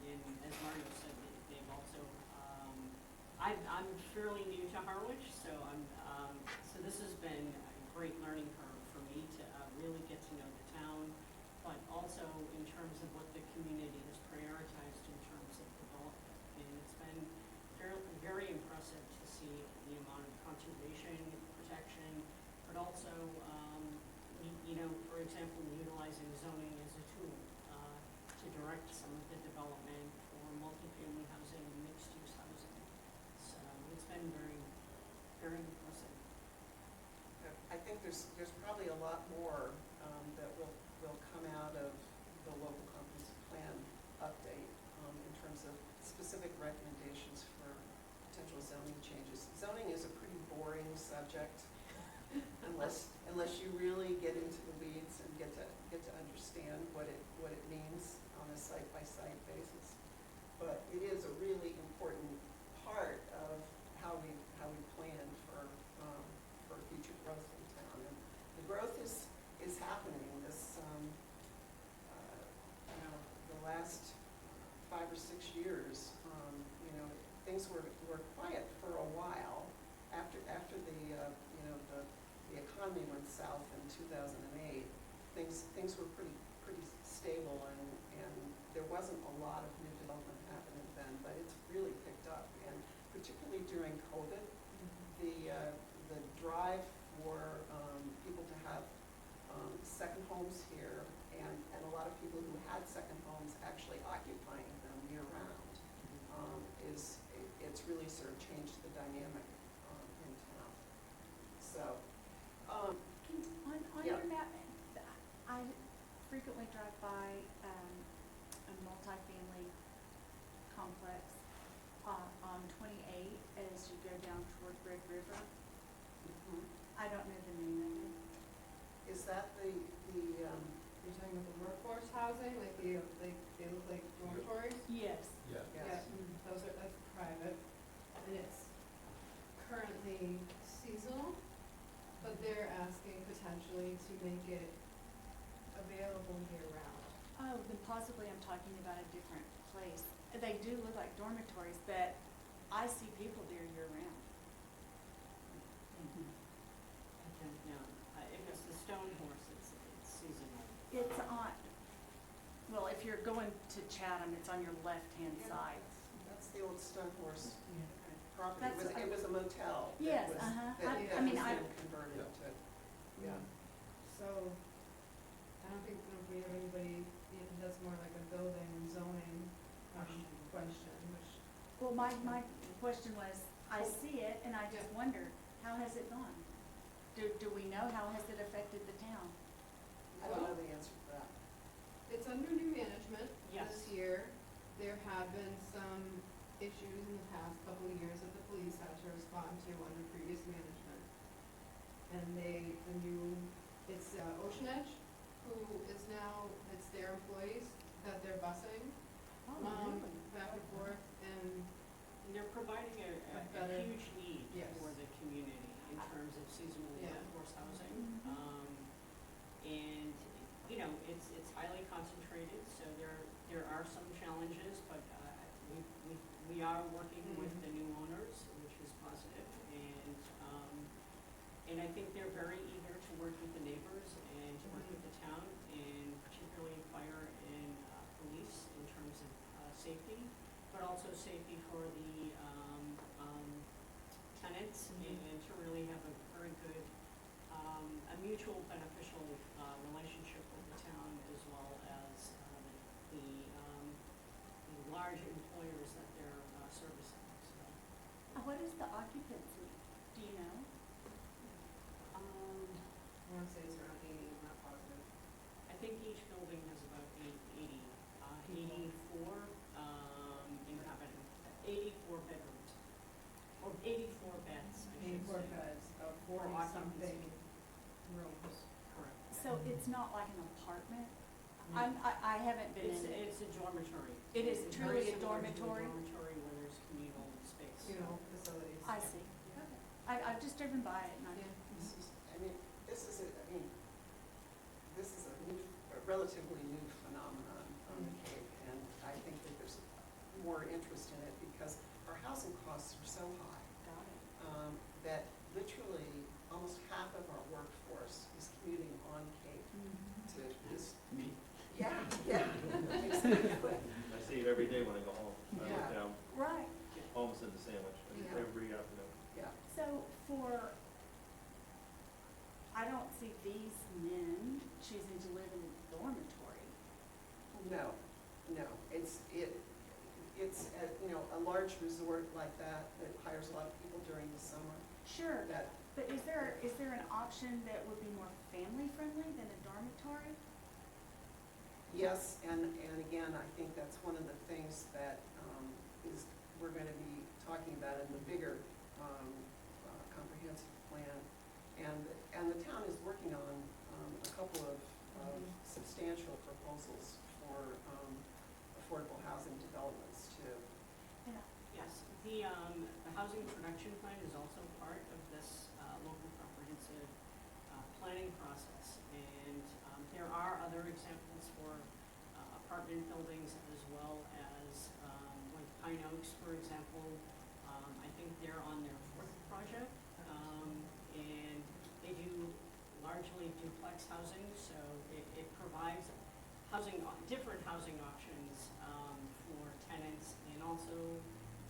and as Mario said, they've also, I'm fairly new to Harwich, so so this has been a great learning curve for me to really get to know the town, but also in terms of what the community has prioritized in terms of development. And it's been very impressive to see the amount of conservation protection, but also, for example, utilizing zoning as a tool to direct some of the development for multifamily housing and mixed-use housing. been very, very impressive. I think there's probably a lot more that will come out of the local comprehensive plan update in terms of specific recommendations for potential zoning changes. Zoning is a pretty boring subject unless you really get into the weeds and get to understand what it means on a site-by-site basis. But it is a really important part of how we plan for future growth in town. And the growth is happening. This the last 5 or 6 years, things were quiet for a while after the the economy went south in 2008. Things were pretty stable, and there wasn't a lot of new development happening then, but it's really picked up. And particularly during COVID, the drive for people to have second homes here, and a lot of people who had second homes actually occupying them year-round, it's really sort of changed the dynamic in town. So, On yeah. your map, I frequently drive by a multifamily complex on 28 as you go down toward Red River. I don't know the name of it. is that the You're talking about the workforce housing, like they look like dormitories? Yes. Yeah. Yeah, that's private, and it's currently seasonal, but they're asking potentially to make it available year-round. Oh, then possibly I'm talking about a different place. They do look like dormitories, but I see people there year-round. And then, if it's the Stone Horse, it's seasonal. It's on, well, if you're going to Chatham, it's on your left-hand side. That's the old Stone Horse property. That's- It was a motel. that Yes, was- uh-huh. That I that mean, was I- then converted to, yeah. So, I don't think we have anybody, that's more like a building zoning question, which, Well, my question was, I see it and I just Yeah. wonder, how has it gone? Do we know, how has it affected the town? I don't know the answer to that. it's under new management Yes. this year. There have been some issues in the past couple of years that the police had to respond to under previous management. And it's Ocean Edge, who is now, it's their employees that they're busing, back and forth, and And they're providing a better- huge need Yes. for the community in terms of seasonal Yeah. workforce housing. Mhm. And, it's highly concentrated, so there are some challenges, but we are working with the new owners, which is positive. And I think they're very eager to work with the neighbors and to work with the town, and particularly fire and police in terms of safety, but also safety for the tenants, and to really have a very good, a mutual beneficial relationship with the town, as well as the large employers that they're servicing, so. What is the occupancy? Do you know? I wanna say it's around 80, I'm not positive. I think each building has about 84 inhabitants, 84 bedrooms, or 84 beds, I should say. 84 beds, about For 40-something occupancy. rooms. Correct. So it's not like an apartment? I haven't been in it. It's a dormitory. It is It's truly very a similar to dormitory? dormitory where there's communal space. Facilities. I see. I've just driven by it and Yeah. This is a relatively new phenomenon on the Cape, and I think that there's more interest in it because our housing costs are so high got it. that literally almost half of our workforce is commuting on Cape to this. Me. Yeah, exactly. I see it every day when I go home. I Yeah. look down, Right. almost in the sandwich, Yeah. every afternoon. Yeah. So I don't see these men choosing to live in a dormitory. No, it's, you know, a large resort like that hires a lot of people during the summer. Sure, That, but is there an option that would be more family-friendly than a dormitory? yes, and again, I think that's one of the things that we're going to be talking about in the bigger comprehensive plan. And the town is working on a couple of substantial proposals for affordable housing developments too. And Yes, the housing production plan is also part of this local comprehensive planning process. And there are other examples for apartment buildings as well as like Pine Oaks, for example. I think they're on their fourth project. And they do largely duplex housing, so it provides different housing options for tenants, and also,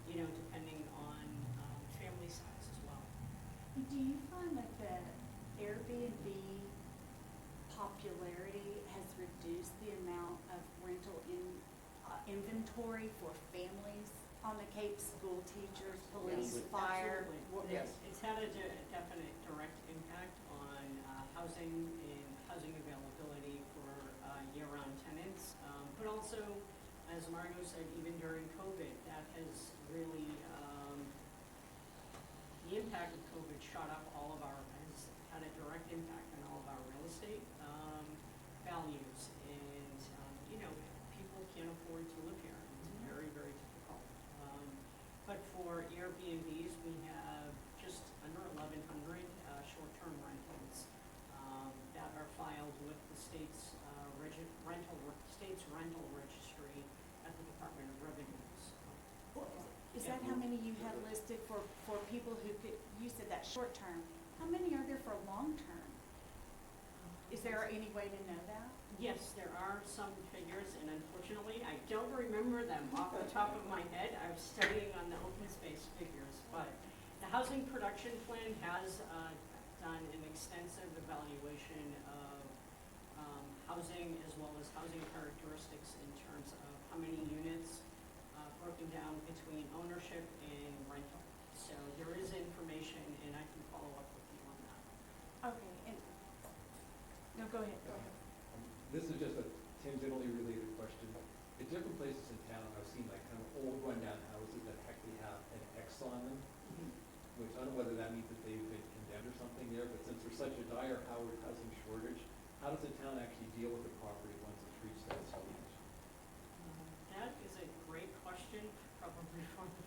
you know, depending on family size as well. do you find that the Airbnb popularity has reduced the amount of rental inventory for families on the Cape, school teachers, police, Yes. fire? Absolutely. Yes. It's had a definite direct impact on housing and housing availability for year-round tenants. But also, as Margot said, even during COVID, that has really, the impact of COVID shot up has had a direct impact on all of our real estate values. And, you know, people can't afford to live here. It's very, very difficult. But for Airbnbs, we have just under 1,100 short-term rentals that are filed with the state's rental registry at the Department of Revenues. Is that how many you had listed for people who could, you said that short term, how many are there for long term? Is there any way to know that? Yes, there are some figures, and unfortunately, I don't remember them off the top of my head. I was studying on the open space figures, but the housing production plan has done an extensive evaluation of housing as well as housing characteristics in terms of how many units broken down between ownership and rental. So there is information, and I can follow up with you on that. Okay, and, no, go ahead. This is just a tangentially related question. In different places in town, I've seen like kind of old rundown houses that actually have an X on them, which I don't know whether that means that they've been condemned or something there, but since there's such a dire housing shortage, how does the town actually deal with the property once it's reached that stage? That is a great question, probably for the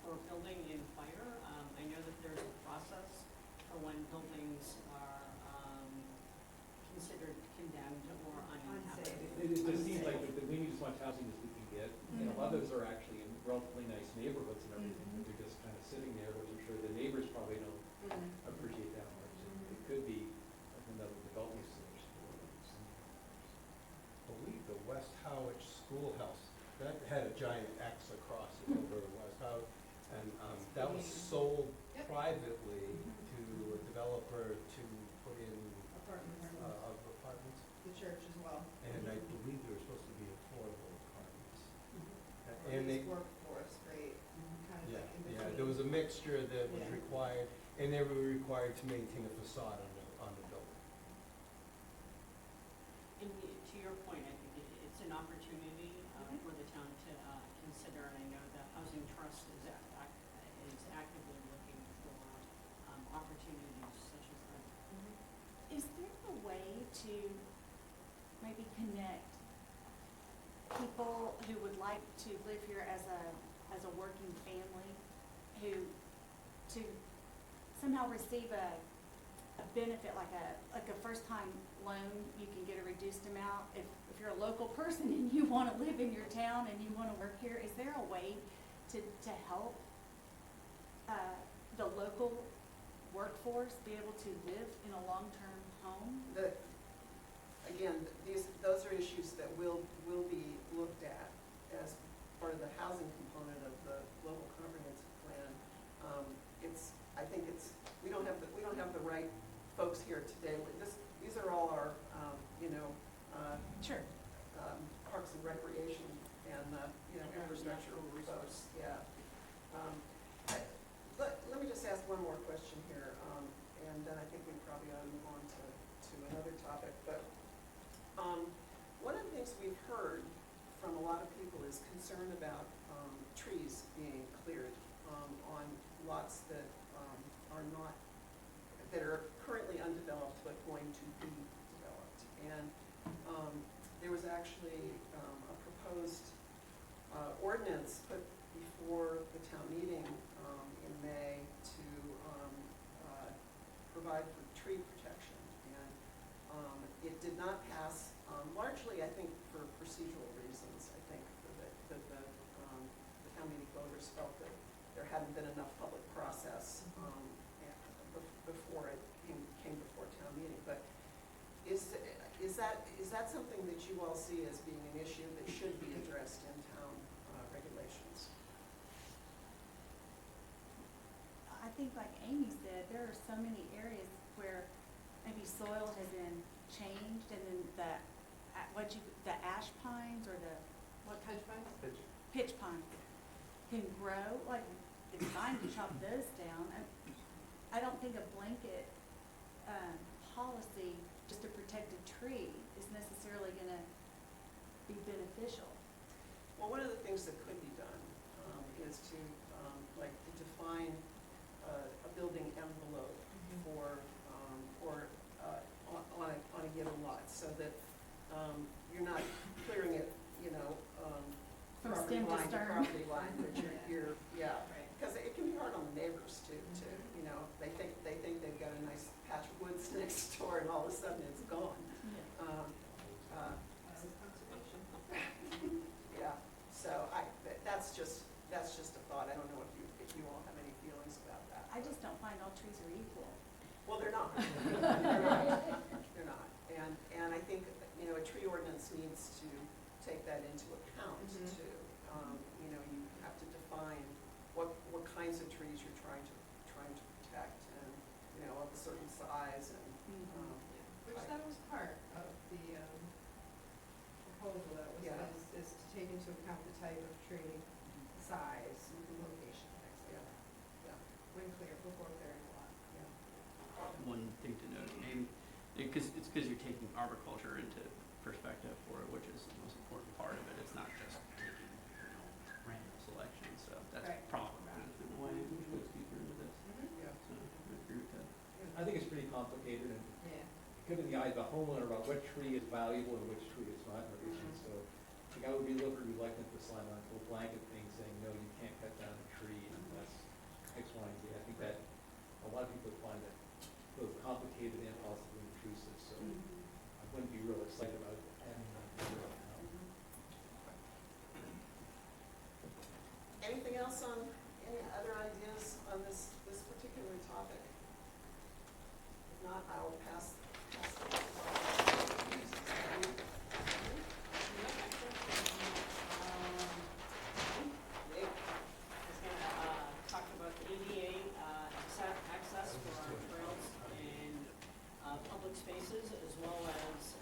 for building and fire. I know that there's a process for when buildings are considered condemned or uninhabitable. It just seems like that we need as much housing as we can get. You know, others are actually in relatively nice neighborhoods and everything, but they're just kind of sitting there, which I'm sure the neighbors probably don't appreciate that much. It could be another development solution for them. I believe the West Howard Schoolhouse, that had a giant X across it over West Howard. And that was sold Yep. privately to a developer to put in Apartments, apartments. the church as well. And I believe they were supposed to be affordable apartments. Or And they, this workforce rate, kind of yeah, like in yeah, between. there was a mixture that was Yeah. required, and they were required to maintain a facade on the building. And to your point, I think it's an opportunity for the town to consider, and I know the Housing Trust is actively looking for opportunities such as that. Is there a way to maybe connect people who would like to live here as a working family, who, to somehow receive a benefit, like a first-time loan, you can get a reduced amount? If you're a local person and you want to live in your town and you want to work here, is there a way to help the local workforce be able to live in a long-term home? Again, those are issues that will be looked at as part of the housing component of the local comprehensive plan. We don't have the right folks here today. These are all our, Sure. Parks and Recreation and, you know, infrastructure resource, yeah. Let me just ask one more question here, and then I think we probably ought to move on to another topic, but, one of the things we've heard from a lot of people is concern about, trees being cleared, on lots that, are not, that are currently undeveloped but going to be developed. And there was actually a proposed ordinance put before the town meeting in May to provide for tree protection. And it did not pass, largely, I think, for procedural reasons. I think that the town meeting voters felt that there hadn't been enough public process before it came before town meeting. But is that something that you all see as being an issue that should be addressed in town regulations? I think like Amy said, there are so many areas where maybe soil has been changed and then the ash pines or the, What kind of pines? pitch pines can grow, like, it's fine to chop those down. I don't think a blanket, policy just to protect a tree is necessarily gonna be beneficial. Well, one of the things that could be done is to, like, define a building envelope for, on a given lot, so that you're not clearing it, you know, From property stem to line to stern. property line, but you're, yeah. Right. Because it can be hard on the neighbors too, you know, they think they've got a nice patch of woods next door, and all of a sudden it's gone. Conservation. Yeah, so that's just a thought. I don't know if you all have any feelings about that. I just don't find all trees are equal. Well, they're not. They're not. And I think, you know, a tree ordinance needs to take that into account Mhm. too. You know, you have to define what kinds of trees you're trying to protect, and, you know, of a certain size and, Which that was part of the proposal that was, Yeah. is to take into account the type of tree, size, location, things like that. yeah, When clear, before clearing a lot. yeah. One thing to note, Amy, because you're taking arboriculture into perspective for it, which is the most important part of it. It's not just taking, random selections, so that's Right. problem management in a way, which goes deeper into this. Yeah. So I agree with that. I think it's pretty complicated, and Yeah. giving the eye of the homeowner about what tree is valuable and which tree is not in relation. So I think I would be a little reluctant to sign on to a blanket thing saying, no, you can't cut down a tree unless X, Y, and Z. I think that a lot of people find that both complicated and possibly intrusive, so I wouldn't be real excited about adding that to it now. Anything else on, any other ideas on this particular topic? If not, I will pass the Is gonna talk about the ADA access for our trails and public spaces, as well as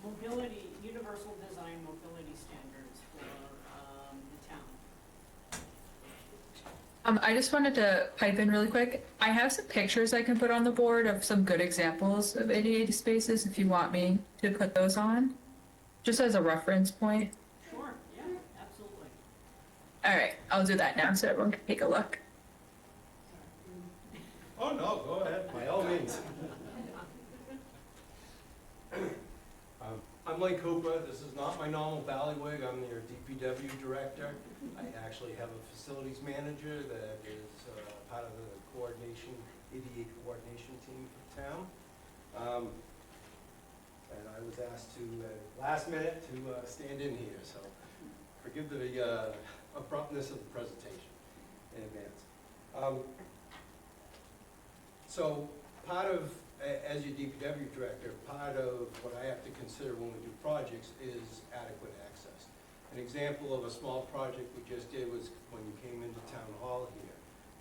mobility, universal design mobility standards for the town. I just wanted to pipe in really quick. I have some pictures I can put on the board of some good examples of ADA spaces if you want me to put those on, just as a reference point. Sure, yeah, absolutely. All right, I'll do that now so everyone can take a look. Oh, no, go ahead, by all means. I'm Mike Cooper. This is not my normal ballywig. I'm your DPW director. I actually have a facilities manager that is part of the coordination, ADA coordination team for town. And I was asked to, last minute, to stand in here, so forgive the abruptness of the presentation in advance. So part of, as your DPW director, part of what I have to consider when we do projects is adequate access. An example of a small project we just did was when you came into town hall here.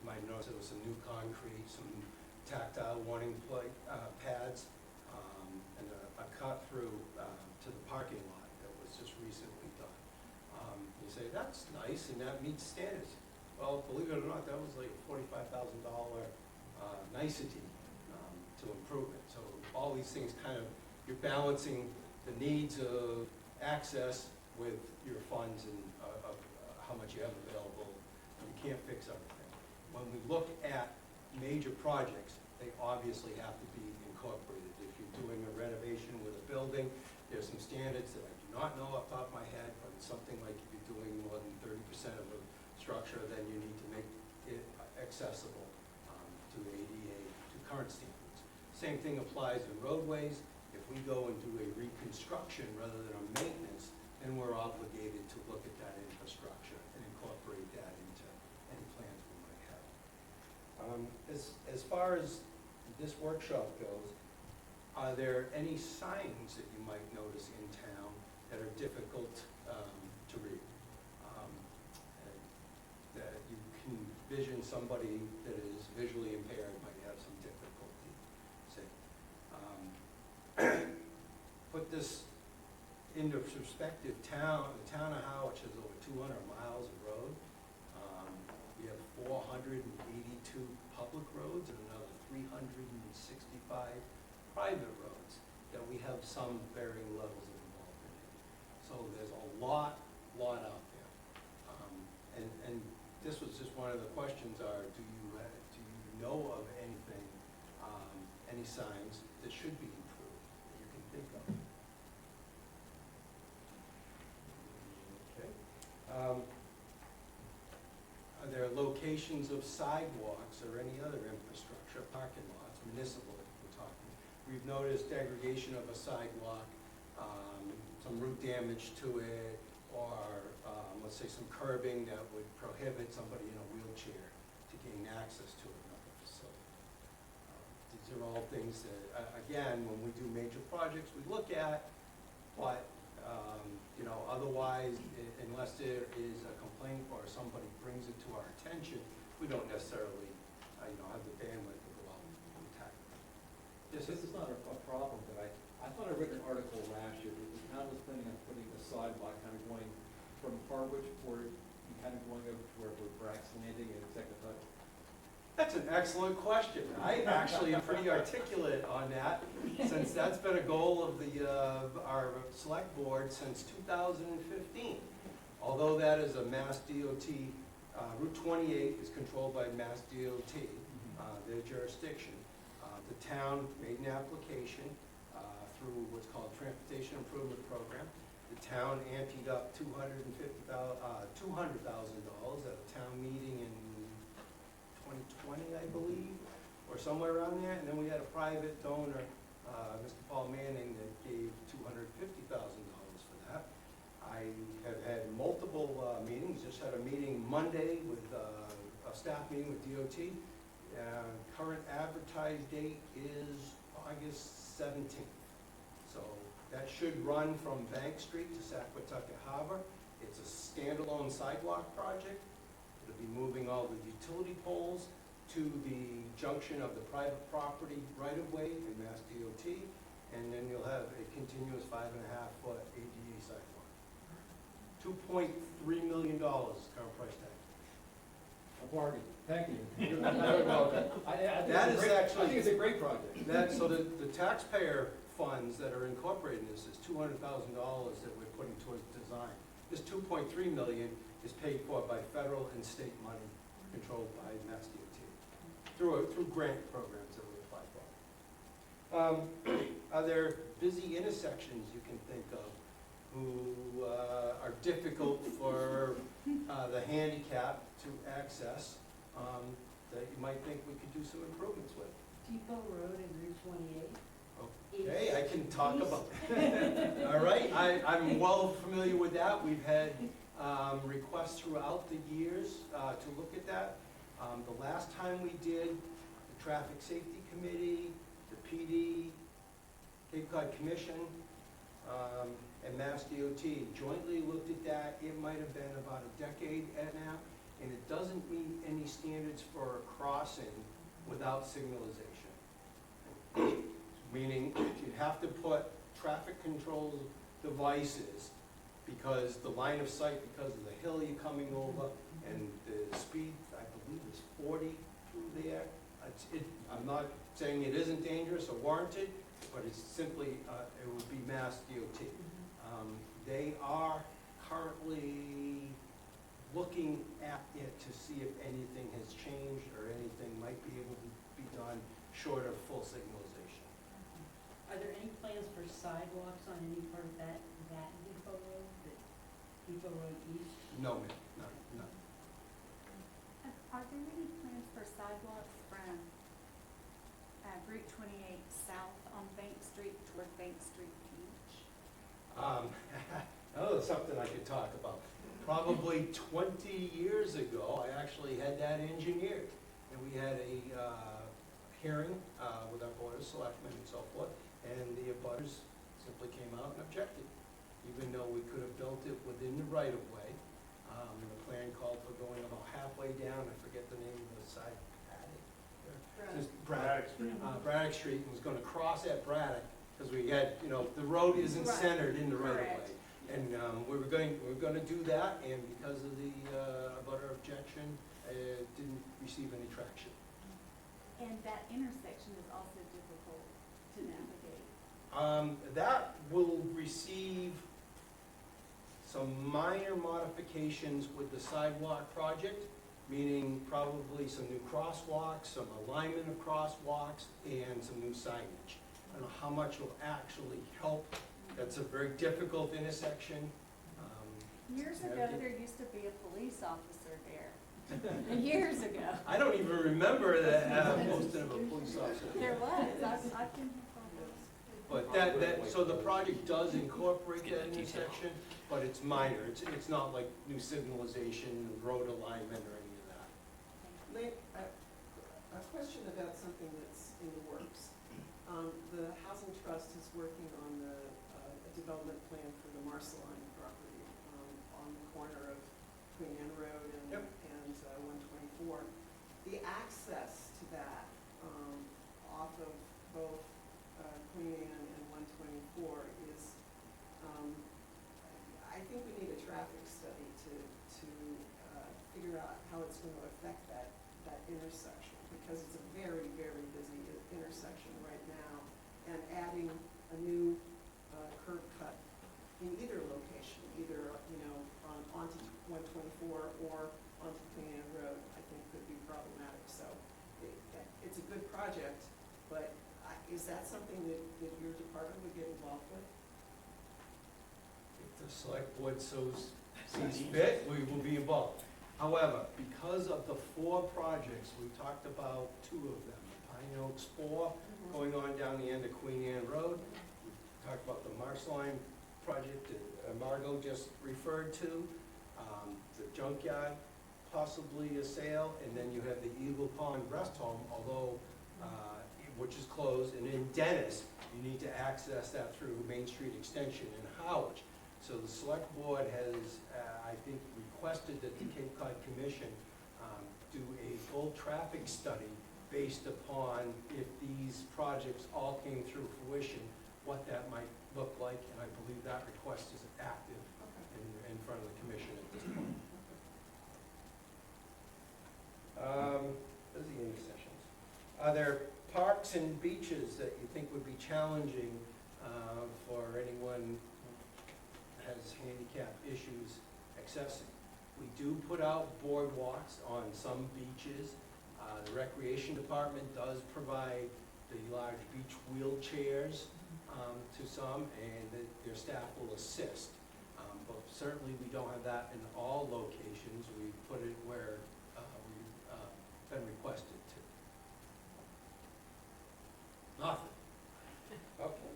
You might notice there was some new concrete, some tactile warning pads, and a cut through to the parking lot that was just recently done. say, that's nice, and that meets standards. Well, believe it or not, that was like a $45,000 nicety to improve it. So all these things kind of, you're balancing the needs of access with your funds and of how much you have available. You can't fix everything. When we look at major projects, they obviously have to be incorporated. If you're doing a renovation with a building, there's some standards that I do not know off the top of my head, but it's something like if you're doing more than 30% of a structure, then you need to make it accessible to ADA, to current standards. Same thing applies in roadways. If we go and do a reconstruction rather than a maintenance, then we're obligated to look at that infrastructure and incorporate that into any plans we might have. As far as this workshop goes, are there any signs that you might notice in town that are difficult to read? That you can vision somebody that is visually impaired might have some difficulty seeing. Put this into perspective, the town of Howard has over 200 miles of road. We have 482 public roads and another 365 private roads that we have some varying levels of involvement in. So there's a lot out there. And this was just one of the questions do you know of anything, any signs that should be improved that you can think of? Okay. Are there locations of sidewalks or any other infrastructure, parking lots, municipal if we're talking? We've noticed degradation of a sidewalk, some root damage to it, or let's say some curbing that would prohibit somebody in a wheelchair to gain access to another facility. These are all things that, again, when we do major projects, we look at, but otherwise, unless there is a complaint or somebody brings it to our attention, we don't necessarily, have the bandwidth to go out and tackle it. This is not a problem, but I thought I read an article last year that the town was planning on putting a sidewalk kind of going from Harwich Port and kind of going over to where Brack's Landing and Secretary. That's an excellent question. I actually am pretty articulate on that, since that's been a goal of our select board since 2015. Although that is a Mass DOT, Route 28 is controlled by Mass DOT, their jurisdiction. The town made an application through what's called Transportation Improvement Program. The town anteed up $200,000 at a town meeting in 2020, I believe, or somewhere around there, and then we had a private donor, Mr. Paul Manning, that gave $250,000 for that. I have had multiple meetings, just had a meeting Monday with a staff meeting with DOT. Current advertised date is August 17th. So that should run from Bank Street to Saquatucket Harbor. It's a standalone sidewalk project. It'll be moving all the utility poles to the junction of the private property right-of-way in Mass DOT, and then you'll have a continuous 5.5-foot ADA sidewalk. $2.3 million is current price tag. A bargain. Thank you. That is I actually- think it's a great project. So the taxpayer funds that are incorporated in this is $200,000 that we're putting towards design. This $2.3 million is paid for by federal and state money controlled by Mass DOT through grant programs that we apply for. Are there busy intersections you can think of who are difficult for the handicap to access that you might think we could do some improvements with? Depot Road and Route 28. Okay, I can talk about that. All right, I'm well familiar with that. We've had requests throughout the years to look at that. The last time we did, the Traffic Safety Committee, the PD, Cape Cod Commission, and Mass DOT jointly looked at that. It might have been about a decade now, and it doesn't meet any standards for a crossing without signalization. Meaning, you'd have to put traffic control devices because the line of sight, because of the hill you're coming over, and the speed, I believe, is 40 through there. I'm not saying it isn't dangerous or warranted, but it's simply, it would be Mass DOT. They are currently looking at it to see if anything has changed or anything might be able to be done short of full signalization. Are there any plans for sidewalks on any part of that Depot Road, Depot Road East? No, ma'am, none. Are there any plans for sidewalks from Route 28 south on Bank Street toward Bank Street Beach? Oh, something I could talk about. Probably 20 years ago, I actually had that engineered. And we had a hearing with our board of selectmen and so forth, and the abutters simply came out and objected, even though we could have built it within the right-of-way. The plan called for going about halfway down, I forget the name of the side, Braddock. Braddock Street, and was gonna cross at Braddock, because we had, the road isn't Right. centered in the right-of-way. Correct. And we were gonna do that, and because of the abutter objection, it didn't receive any traction. And that intersection is also difficult to navigate. That will receive some minor modifications with the sidewalk project, meaning probably some new crosswalks, some alignment of crosswalks, and some new signage. I don't know how much will actually help. That's a very difficult intersection. Years Yeah, ago, it- there used to be a police officer there. Years ago. I don't even remember that posting of a police officer. There was. I've been here for years. But so the project does incorporate that intersection, but it's minor. It's not like new signalization, road alignment, or any of that. Nick, a question about something that's in the works. The Housing Trust is working on a development plan for the Marceline property on the corner of Queen Anne Road and Yep. 124. The access to that off of both Queen Anne and 124 is, I think we need a traffic study to figure out how it's going to affect that intersection, because it's a very, very busy intersection right now, and adding a new curb cut in either location, either, onto 124 or onto Queen Anne Road, I think could be problematic. So it's a good project, but is that something that your department would get involved with? If the select board sees fit, we will be involved. However, because of the 4 projects, we talked about 2 of them. Pine Oaks 4, going on down the end of Queen Anne Road. We talked about the Marceline project that Margot just referred to, the junkyard, possibly a sale, and then you have the Eagle Pond Rest Home, although, which is closed, and in Dennis, you need to access that through Main Street Extension in Howard. So the select board has, I think, requested that the Cape Cod Commission do a full traffic study based upon if these projects all came through fruition, what that might look like, and I believe that request is active in front of the commission at this point. There's the intersections. Are there parks and beaches that you think would be challenging for anyone who has handicap issues accessing? We do put out boardwalks on some beaches. The recreation department does provide the large beach wheelchairs to some, and their staff will assist. But certainly we don't have that in all locations. We put it where we've been requested to. Nothing. Okay.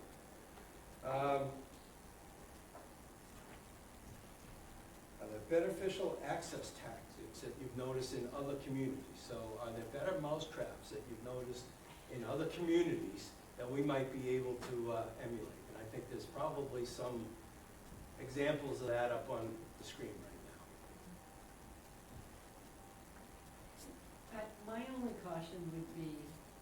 Are there beneficial access tactics that you've noticed in other communities? So are there better mousetraps that you've noticed in other communities that we might be able to emulate? And I think there's probably some examples of that up on the screen right now. My only caution would be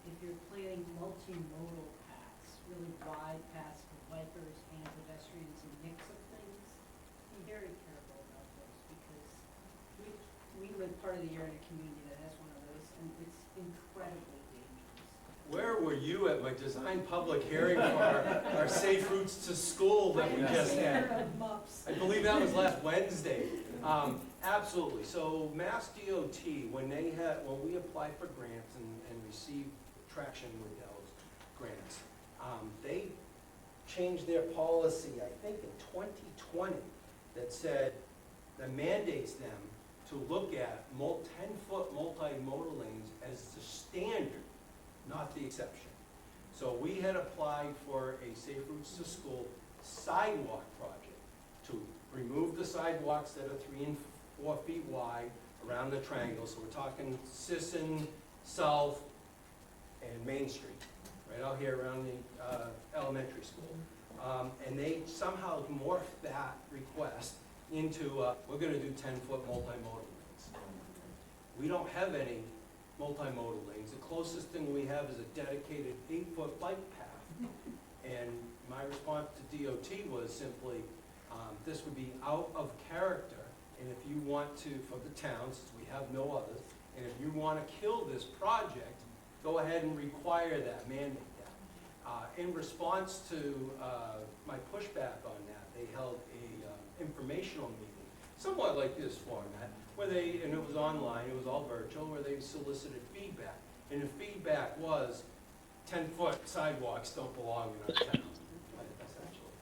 if you're planning multimodal paths, really wide paths for bikers and pedestrians, a mix of things, be very careful about those because we live part of the year in a community that has one of those and it's incredibly dangerous. Where were you at my design public hearing for our Safe Routes to School that we just had? I believe that was last Wednesday. Absolutely. So Mass DOT, when we applied for grants and received traction with those grants, they changed their policy, I think in 2020, that said, that mandates them to look at 10-foot multimodal lanes as the standard, not the exception. So we had applied for a Safe Routes to School sidewalk project to remove the sidewalks that are 3 and 4 feet wide around the triangle. So we're talking Sisson, South, and Main Street, right out here around the elementary school. And they somehow morphed that request into, we're gonna do 10-foot multimodal lanes. We don't have any multimodal lanes. The closest thing we have is a dedicated 8-foot bike path. And my response to DOT was simply, this would be out of character, and if you want to, for the town, since we have no others, and if you want to kill this project, go ahead and require that, mandate that. In response to my pushback on that, they held a informational meeting, somewhat like this format, where they, and it was online, it was all virtual, where they solicited feedback. And the feedback was 10-foot sidewalks don't belong in our town, essentially.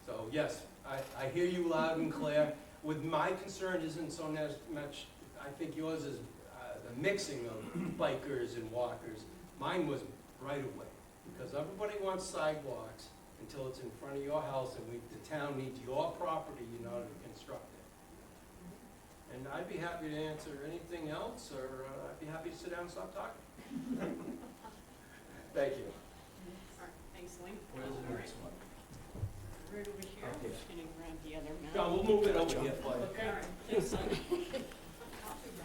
So yes, I hear you loud and clear. With my concern isn't so much, I think yours is the mixing of bikers and walkers. Mine was right away, because everybody wants sidewalks until it's in front of your house, and the town needs your property in order to construct it. And I'd be happy to answer anything else, or I'd be happy to sit down and stop talking. Thank you. All right, thanks, Lee. Where's the next one? Right over here, I'm just gonna grab the other map. John, we'll move it over here for you. Okay, all right, thanks, Lee. Is it easier if somebody else takes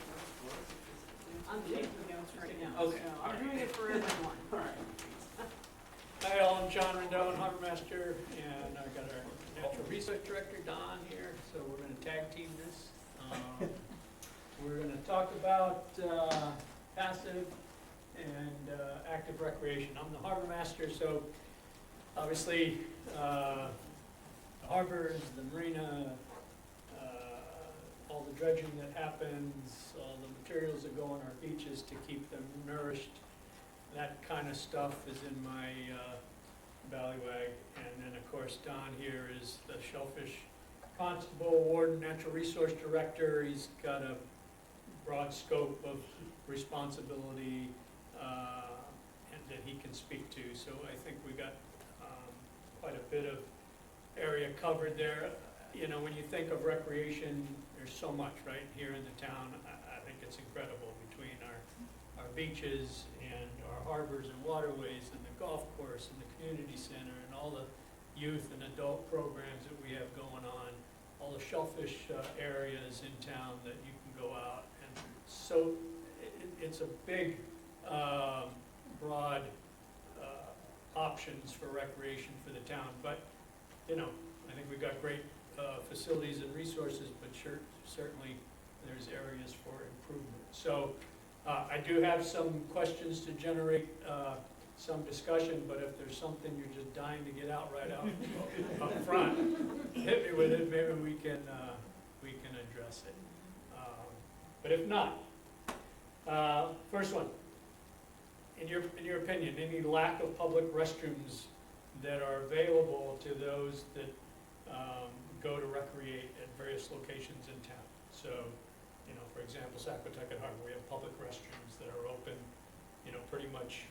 notes for us if this is- I'm taking notes right now, Okay, so all I'm right. doing it for everyone. All right. Hi, all, I'm John Rendon, Harbor Master, and I've got our Natural Resource Director, Don, here, so we're gonna tag team this. We're gonna talk about passive and active recreation. I'm the Harbor Master, so obviously, the harbors, the marina, all the dredging that happens, all the materials that go on our beaches to keep them nourished, that kind of stuff is in my ballywag. And then, of course, Don here is the Shellfish Constable, Warden, Natural Resource Director. He's got a broad scope of responsibility and that he can speak to. So I think we got quite a bit of area covered there. You know, when you think of recreation, there's so much right here in the town. I think it's incredible between our beaches and our harbors and waterways and the golf course and the community center and all the youth and adult programs that we have going on, all the shellfish areas in town that you can go out. And so it's a big, broad options for recreation for the town. But, you know, I think we've got great facilities and resources, but certainly there's areas for improvement. So I do have some questions to generate some discussion, but if there's something you're just dying to get out right out up front, hit me with it, maybe we can address it. But if not, first one, in your opinion, any lack of public restrooms that are available to those that go to recreate at various locations in town? So, you know, for example, Saquatucket Harbor, we have public restrooms that are open, you know, pretty much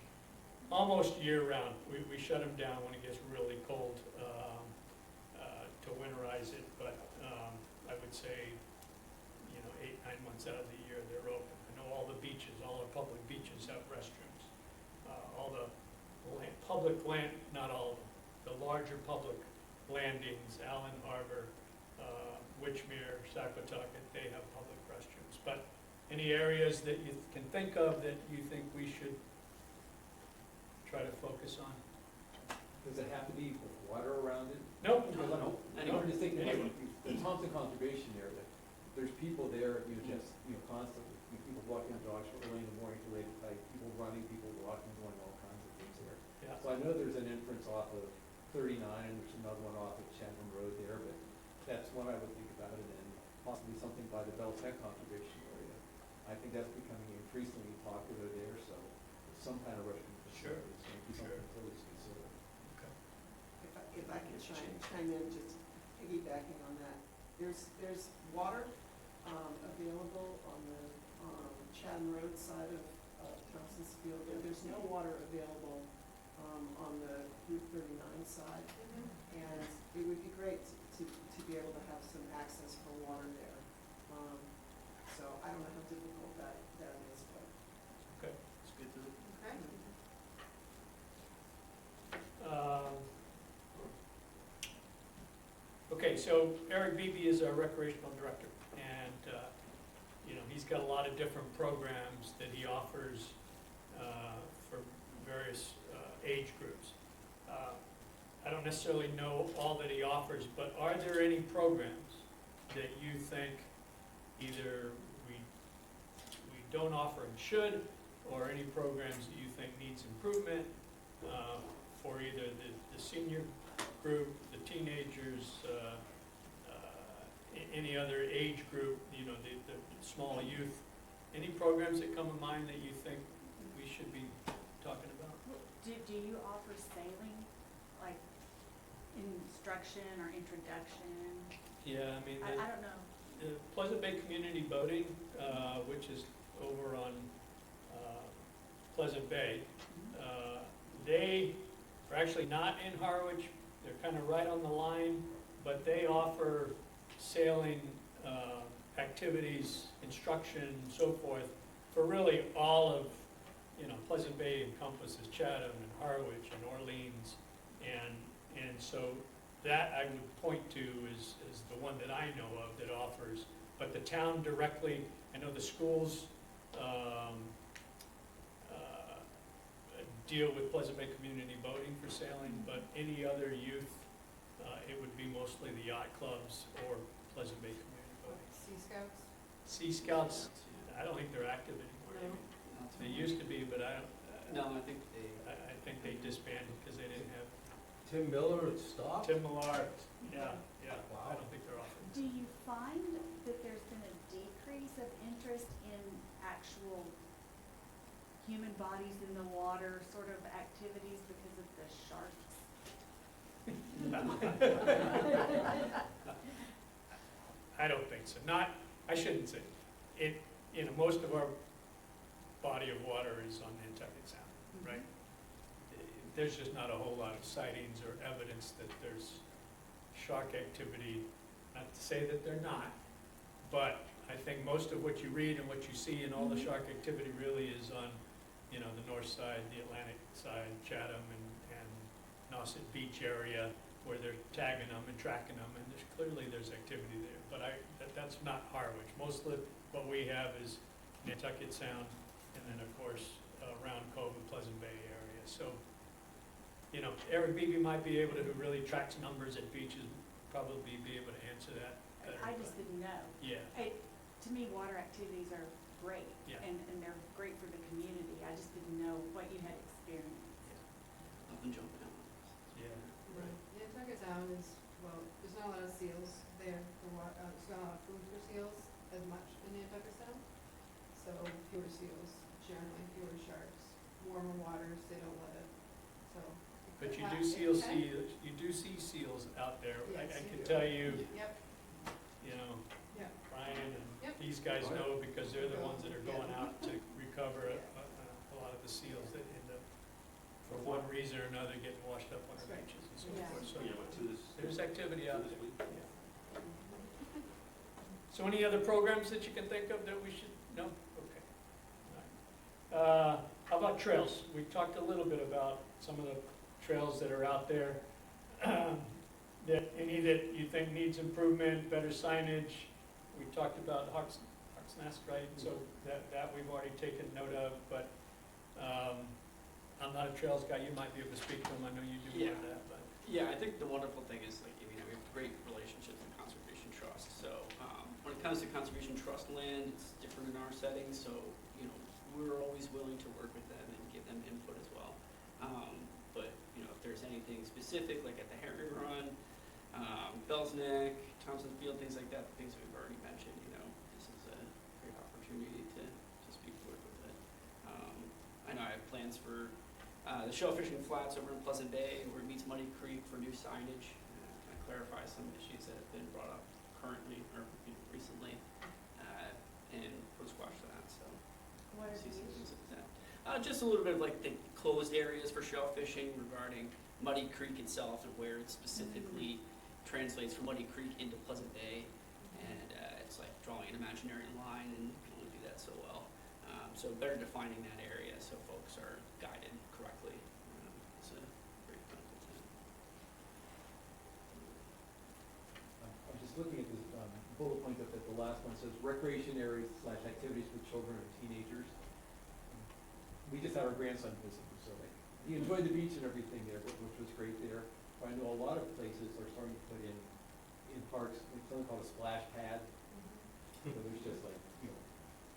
almost year-round. We shut them down when it gets really cold to winterize it, but I would say, you know, 8-9 months out of the year they're open. I know all the beaches, all our public beaches have restrooms. All the public land, not all of them, the larger public landings, Allen Harbor, Witchmere, Saquatucket, they have public restrooms. But any areas that you can think of that you think we should try to focus on? Does it have to be with water around it? Nope. Because I'm Anyway. just thinking, Anyway. like, the Thompson Conservation Area, there's people there, just, constantly, people walking on dogs early in the morning till late at night, people running, people walking, doing all kinds of things there. Yeah. So I know there's an entrance off of 39, and there's another one off of Chatham Road there, but that's one I would think about, and then possibly something by the Bell Tech Conservation Area. I think that's becoming increasingly popular there, so some kind of restroom Sure. facility is going to be Sure. something to always consider. If I can chime in, just piggybacking on that, there's water available on the Chatham Road side of Thompson's Field. There's no water available on the Route 39 side. And it would be great to be able to have some access for water there. So I don't know how difficult that is, but. Okay. It's good to know. Okay. Okay, so Eric Beebe is our recreational director, and, he's got a lot of different programs that he offers for various age groups. I don't necessarily know all that he offers, but are there any programs that you think either we don't offer and should, or any programs that you think needs improvement for either the senior group, the teenagers, any other age group, the small youth? Any programs that come to mind that you think we should be talking about? Do you offer sailing, like instruction or introduction? Yeah, I mean, I don't know. the Pleasant Bay Community Boating, which is over on Pleasant Bay, they are actually not in Harwich. They're kind of right on the line, but they offer sailing activities, instruction, and so forth, for really all of, Pleasant Bay encompasses Chatham and Harwich and Orleans, and so that I would point to is the one that I know of that offers. But the town directly, I know the schools deal with Pleasant Bay Community Boating for sailing, but any other youth, it would be mostly the yacht clubs or Pleasant Bay Community Boating. Sea Scouts? Sea Scouts, I don't think they're active anymore. They used to be, but I think they disbanded because they didn't have Tim Miller at Stop? Tim Millar. Yeah, I Wow. don't think they're offering. Do you find that there's been a decrease of interest in actual human bodies in the water sort of activities because of the sharks? I don't think so. I shouldn't say. Most of our body of water is on Nantucket Sound, right? There's just not a whole lot of sightings or evidence that there's shark activity. Not to say that they're not, but I think most of what you read and what you see in all the shark activity really is on, the north side, the Atlantic side, Chatham and Nauset Beach area, where they're tagging them and tracking them, and there's activity there. But that's not Harwich. Most of what we have is Nantucket Sound, and then of course Round Cove and Pleasant Bay area. So, Eric Beebe might be able to, who really tracks numbers at beaches, probably be able to answer that better. I just didn't know. Yeah, To me, water activities are great, Yeah. and they're great for the community. I just didn't know what you had experienced. Up and jump down. yeah. Nantucket Sound is, there's not a lot of seals there, there's not a lot of food for seals as much in Nantucket Sound. So fewer seals, generally fewer sharks, warmer waters, they don't let it, so. But you Yeah, do see seals out there. I Yes, you can do. tell you, Yep, yeah. Brian and Yep. these guys know because they're the ones that are Yeah. going out to recover a lot of the seals that end up, for one reason or another, getting washed up on That's our right. beaches and so Yeah. forth. So Yeah, but to this. there's activity out to there. this week. Yeah. So any other programs that you can think of that we should, no? Okay. All right. How about trails? We talked a little bit about some of the trails that are out there. Any that you think needs improvement, better signage. We talked about Hawk's Nest, right? So that we've already taken note of, but I'm not a trails guy, you might be able to speak to them, I know you do more of that, but. Yeah, I think the wonderful thing is, like, we have great relationships with Conservation Trust, so, when it comes to Conservation Trust land, it's different in our setting, so, we're always willing to work with them and give them input as well. But, if there's anything specific, like at the Herring Run, Bell's Neck, Thompson's Field, things like that, the things we've already mentioned, this is a great opportunity to speak forward with it. I know I have plans for the shell fishing flats over in Pleasant Bay, where it meets Muddy Creek for new signage, kind of clarify some issues that have been brought up currently or recently, and put a squash to that, so. What are see some these? things like that. Just a little bit of like the closed areas for shell fishing regarding Muddy Creek itself and where it specifically translates from Muddy Creek into Pleasant Bay, and it's like drawing an imaginary line, and you can only do that so well. So better defining that area so folks are guided correctly. It's a great benefit to them. I'm just looking at this bullet point up at the last one, says recreation areas / activities for children or teenagers. We just had our grandson visit, so he enjoyed the beach and everything there, which was great there. But I know a lot of places are starting to put in parks, something called a splash pad. So there's just like,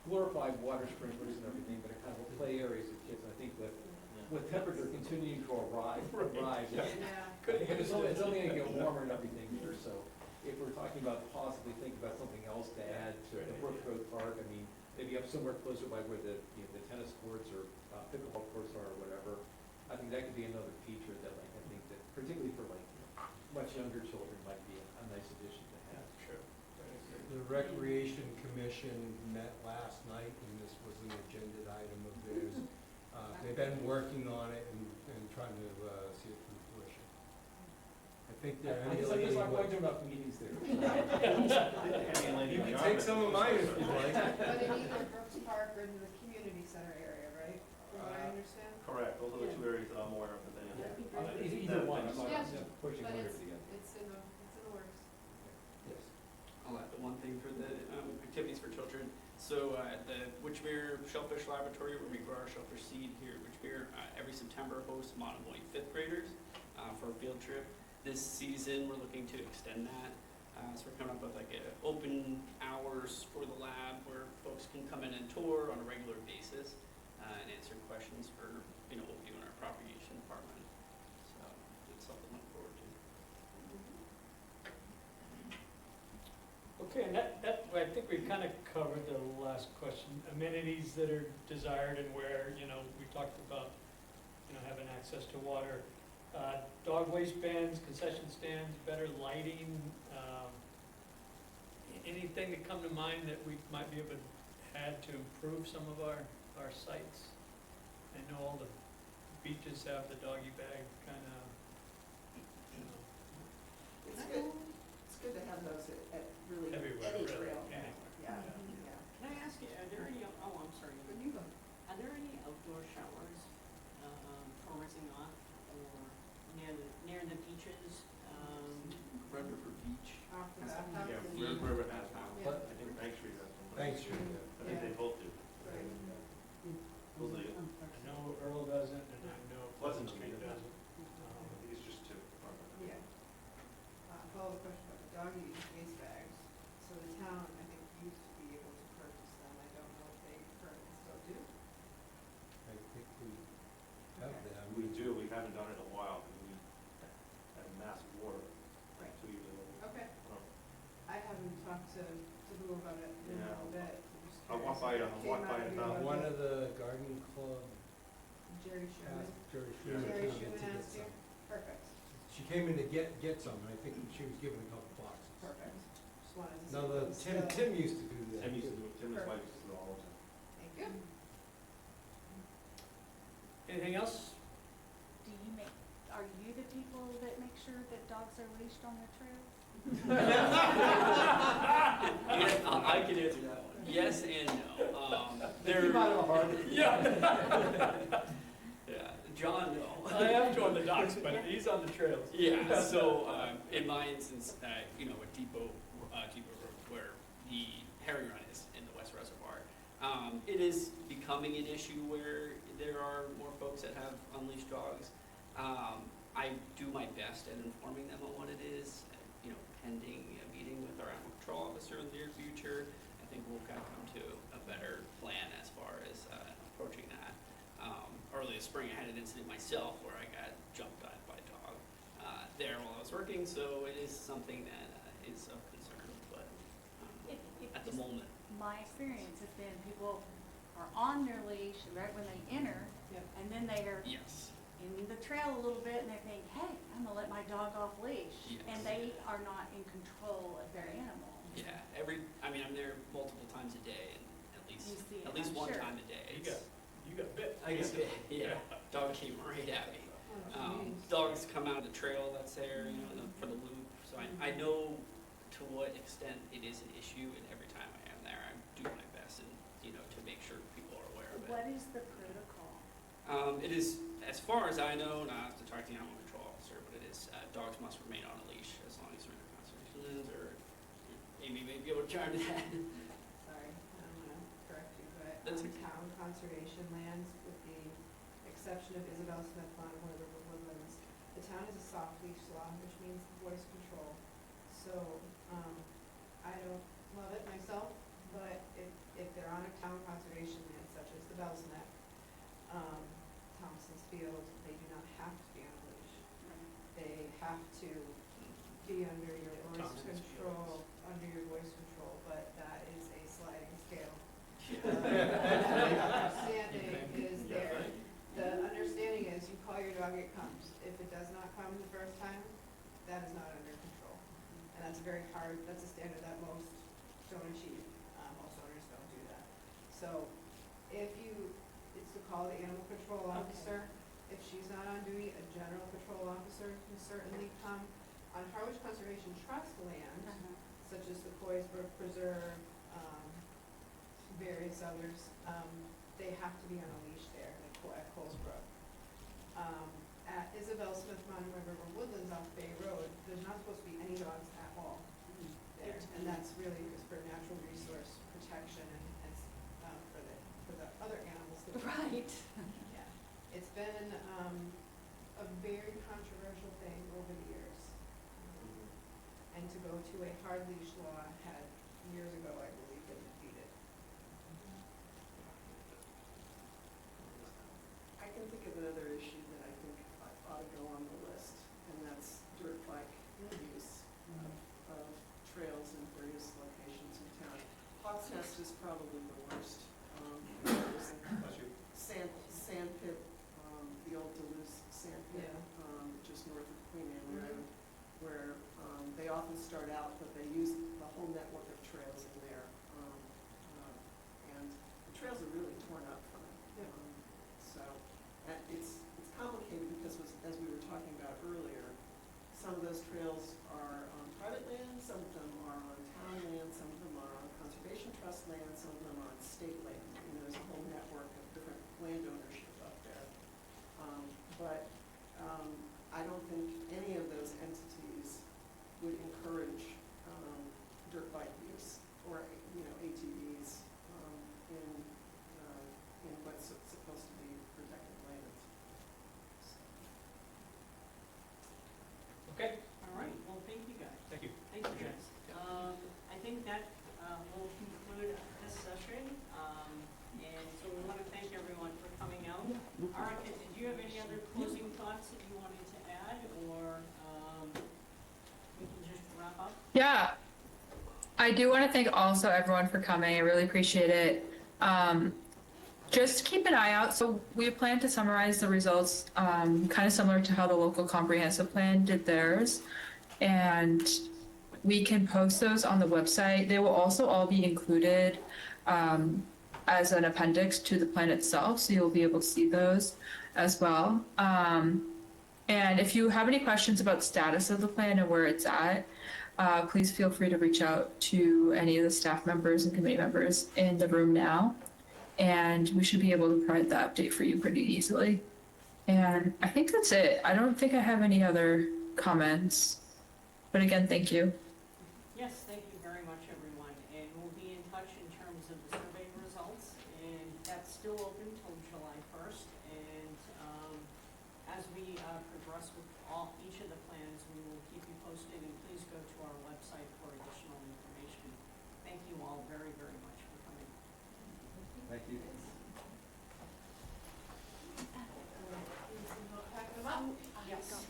glorified water sprinklers and everything, but a kind of play areas for kids. I think with temperature continuing to rise, Yeah. it's only going to get warmer and everything here, so if we're talking about possibly thinking about something else to add to the Brook Road Park, I mean, maybe up somewhere closer by where the tennis courts or pickleball courts are or whatever, I think that could be another feature that I think that particularly for much younger children might be a nice addition to have. Sure. The Recreation Commission met last night, and this was an agenda item of theirs. They've been working on it and trying to see it through fruition. I think they're I guess I'm emulating going to what. enough meetings there. You can take some of mine if you'd like. But in either Brooks Park or in the community center area, right? From what I understand? Correct, those are the two areas that I'm aware of that they have. Either one, I'm not Yes, pushing But one over it's, the other. it's in the works. Yes. I'll add the one thing for the activities for children. So at the Witchmere Shellfish Laboratory, where we grow our shellfish seed here at Witchmere, every September hosts Monomoy fifth graders for a field trip. This season, we're looking to extend that. So we're coming up with like open hours for the lab where folks can come in and tour on a regular basis and answer questions for what we do in our propagation department. So it's something to look forward to. Okay, and that, I think we kind of covered the last question. Amenities that are desired and where, we talked about, having access to water. Dog waste bans, concession stands, better lighting, anything that come to mind that we might be able to add to improve some of our sites? I know all the beaches have the doggy bag kind of, It's good, it's good to have those at really everywhere, any really, trail. anywhere. Yeah, Yeah. yeah. Can I ask you, are there any, I'm sorry, But you go. are there any outdoor showers for rinsing off or near the beaches? Red River Beach. Off the That's- bathtub. Yeah, River has one. Yeah. I think Bank Street has one. Thanks, Drew. I think they both do. Right. Those are the, I know Earl doesn't, and I know Pleasant Street Street doesn't. I think it's just two. Yeah. Follow-up question about the doggy waste bags. So the town, I think, used to be able to purchase them. I don't know if they currently still do. I think we have Okay. them. We do, we haven't done it in a while, because we had massive water Right. 2 years ago. Okay. Oh. I haven't talked to Lou about it in a Yeah. little bit. I'm just I walked curious by it, if I it walked came by out it of about your One budget. of the garden club Jerry Sherman. asked Jerry Yeah. Sherman Jerry to get Sherman to get asked you? some. Perfect, She came in to get some, and I think she was given a couple boxes. perfect. Just wanted to see. Now, if it was Tim still- used to do that. Tim used to too. do it, Tim and his wife used to do it all the time. Thank you. Anything else? Are you the people that make sure that dogs are leashed on the trail? Yes, I can answer that one. Yes and no. You might have a hard. Yeah. Yeah, John, no. I am doing the docks, but he's on the trails. Yeah, so in my instance, with Depot Road, where the herring run is in the West Reservoir. It is becoming an issue where there are more folks that have unleashed dogs. I do my best at informing them on what it is, pending a meeting with our animal control officer in the near future. I think we'll kind of come to a better plan as far as approaching that. Early this spring, I had an incident myself where I got jumped at by a dog there while I was working, so it is something that is of concern, but at the moment. My experience has been people are on their leash right when they enter, Yep. and then they are Yes. in the trail a little bit, and they think, hey, I'm gonna let my dog off leash. Yes. And they are not in control of their animal. Yeah, I'm there multiple times a day, and You see it, at least I'm one sure. time a day. You got bit. I got bit, yeah. Dog came right at me. Oh, geez. Dogs come out of the trail that's there, for the loop, so I know to what extent it is an issue, and every time I am there, I do my best and, to make sure people are aware of it. What is the protocol? It is, as far as I know, not to talk to the animal control officer, but it is, dogs must remain on a leash as long as they're in a conservation land, or Amy may be able to chime in that. Sorry, I don't want to correct you, but That's on okay. town conservation lands, with the exception of Isabel Smith Pond and Wood River Woodlands, the town is a soft leash law, which means voice control. So, I don't love it myself, but if they're on a town conservation land such as the Bell's Neck, Thompson's Field, they do not have to be on a leash. They have to be under your voice Thompson's control, but that is a sliding scale. Understanding is there. The understanding is you call your dog, it comes. If it does not come the first time, that is not under control. And that's very hard, that's a standard that most don't achieve. Most owners don't do that. So it's to call the animal control officer. If she's not on duty, a general patrol officer can certainly come. On Harwich Conservation Trust land, such as the Coysbrook Preserve, various others, they have to be on a leash there at Colesbrook. At Isabel Smith Mountain River Woodlands off Bay Road, there's not supposed to be any dogs at all there, and that's really just for natural resource protection and for the other animals that. Right. Yeah, it's been a very controversial thing over the years. And to go to a hard leash law had, years ago, I believe, been defeated. I can think of another issue that I think ought to go on the list, and that's dirt bike use of trails in various locations in town. Hawks Nest is probably the worst. There's sand pit, the old Duluth sand pit, just north of Queen Anne Road, where they often start out, but they use the whole network of trails in there. And the trails are really torn up from it. So, and it's complicated because as we were talking about earlier, some of those trails are on private land, some of them are on town land, some of them are on conservation trust land, some of them are on state land. There's a whole network of different land ownership up there. But I don't think any of those entities would encourage dirt bike use or ATVs in what's supposed to be protected lands. Okay, All right, well, thank you guys. thank you. Thank you, guys. I think that will conclude this session. And so we want to thank everyone for coming out. Arika, did you have any other closing thoughts that you wanted to add, or we can just wrap up? Yeah. I do want to thank also everyone for coming. I really appreciate it. Just keep an eye out. So we plan to summarize the results, kind of similar to how the local comprehensive plan did theirs. And we can post those on the website. They will also all be included as an appendix to the plan itself. So you'll be able to see those as well. And if you have any questions about the status of the plan and where it's at, please feel free to reach out to any of the staff members and committee members in the room now. And we should be able to provide the update for you pretty easily. And I think that's it. I don't think I have any other comments. But again, thank you. Yes, thank you very much, everyone, and we'll be in touch still open till July 1st, and as we progress with each of the plans, we will keep you posted, and please go to our website for additional information. Thank you all very, very much for coming. Thank you. Pack them up? Yes.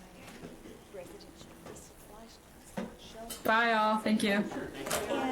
Bye all. Thank you. Thank you.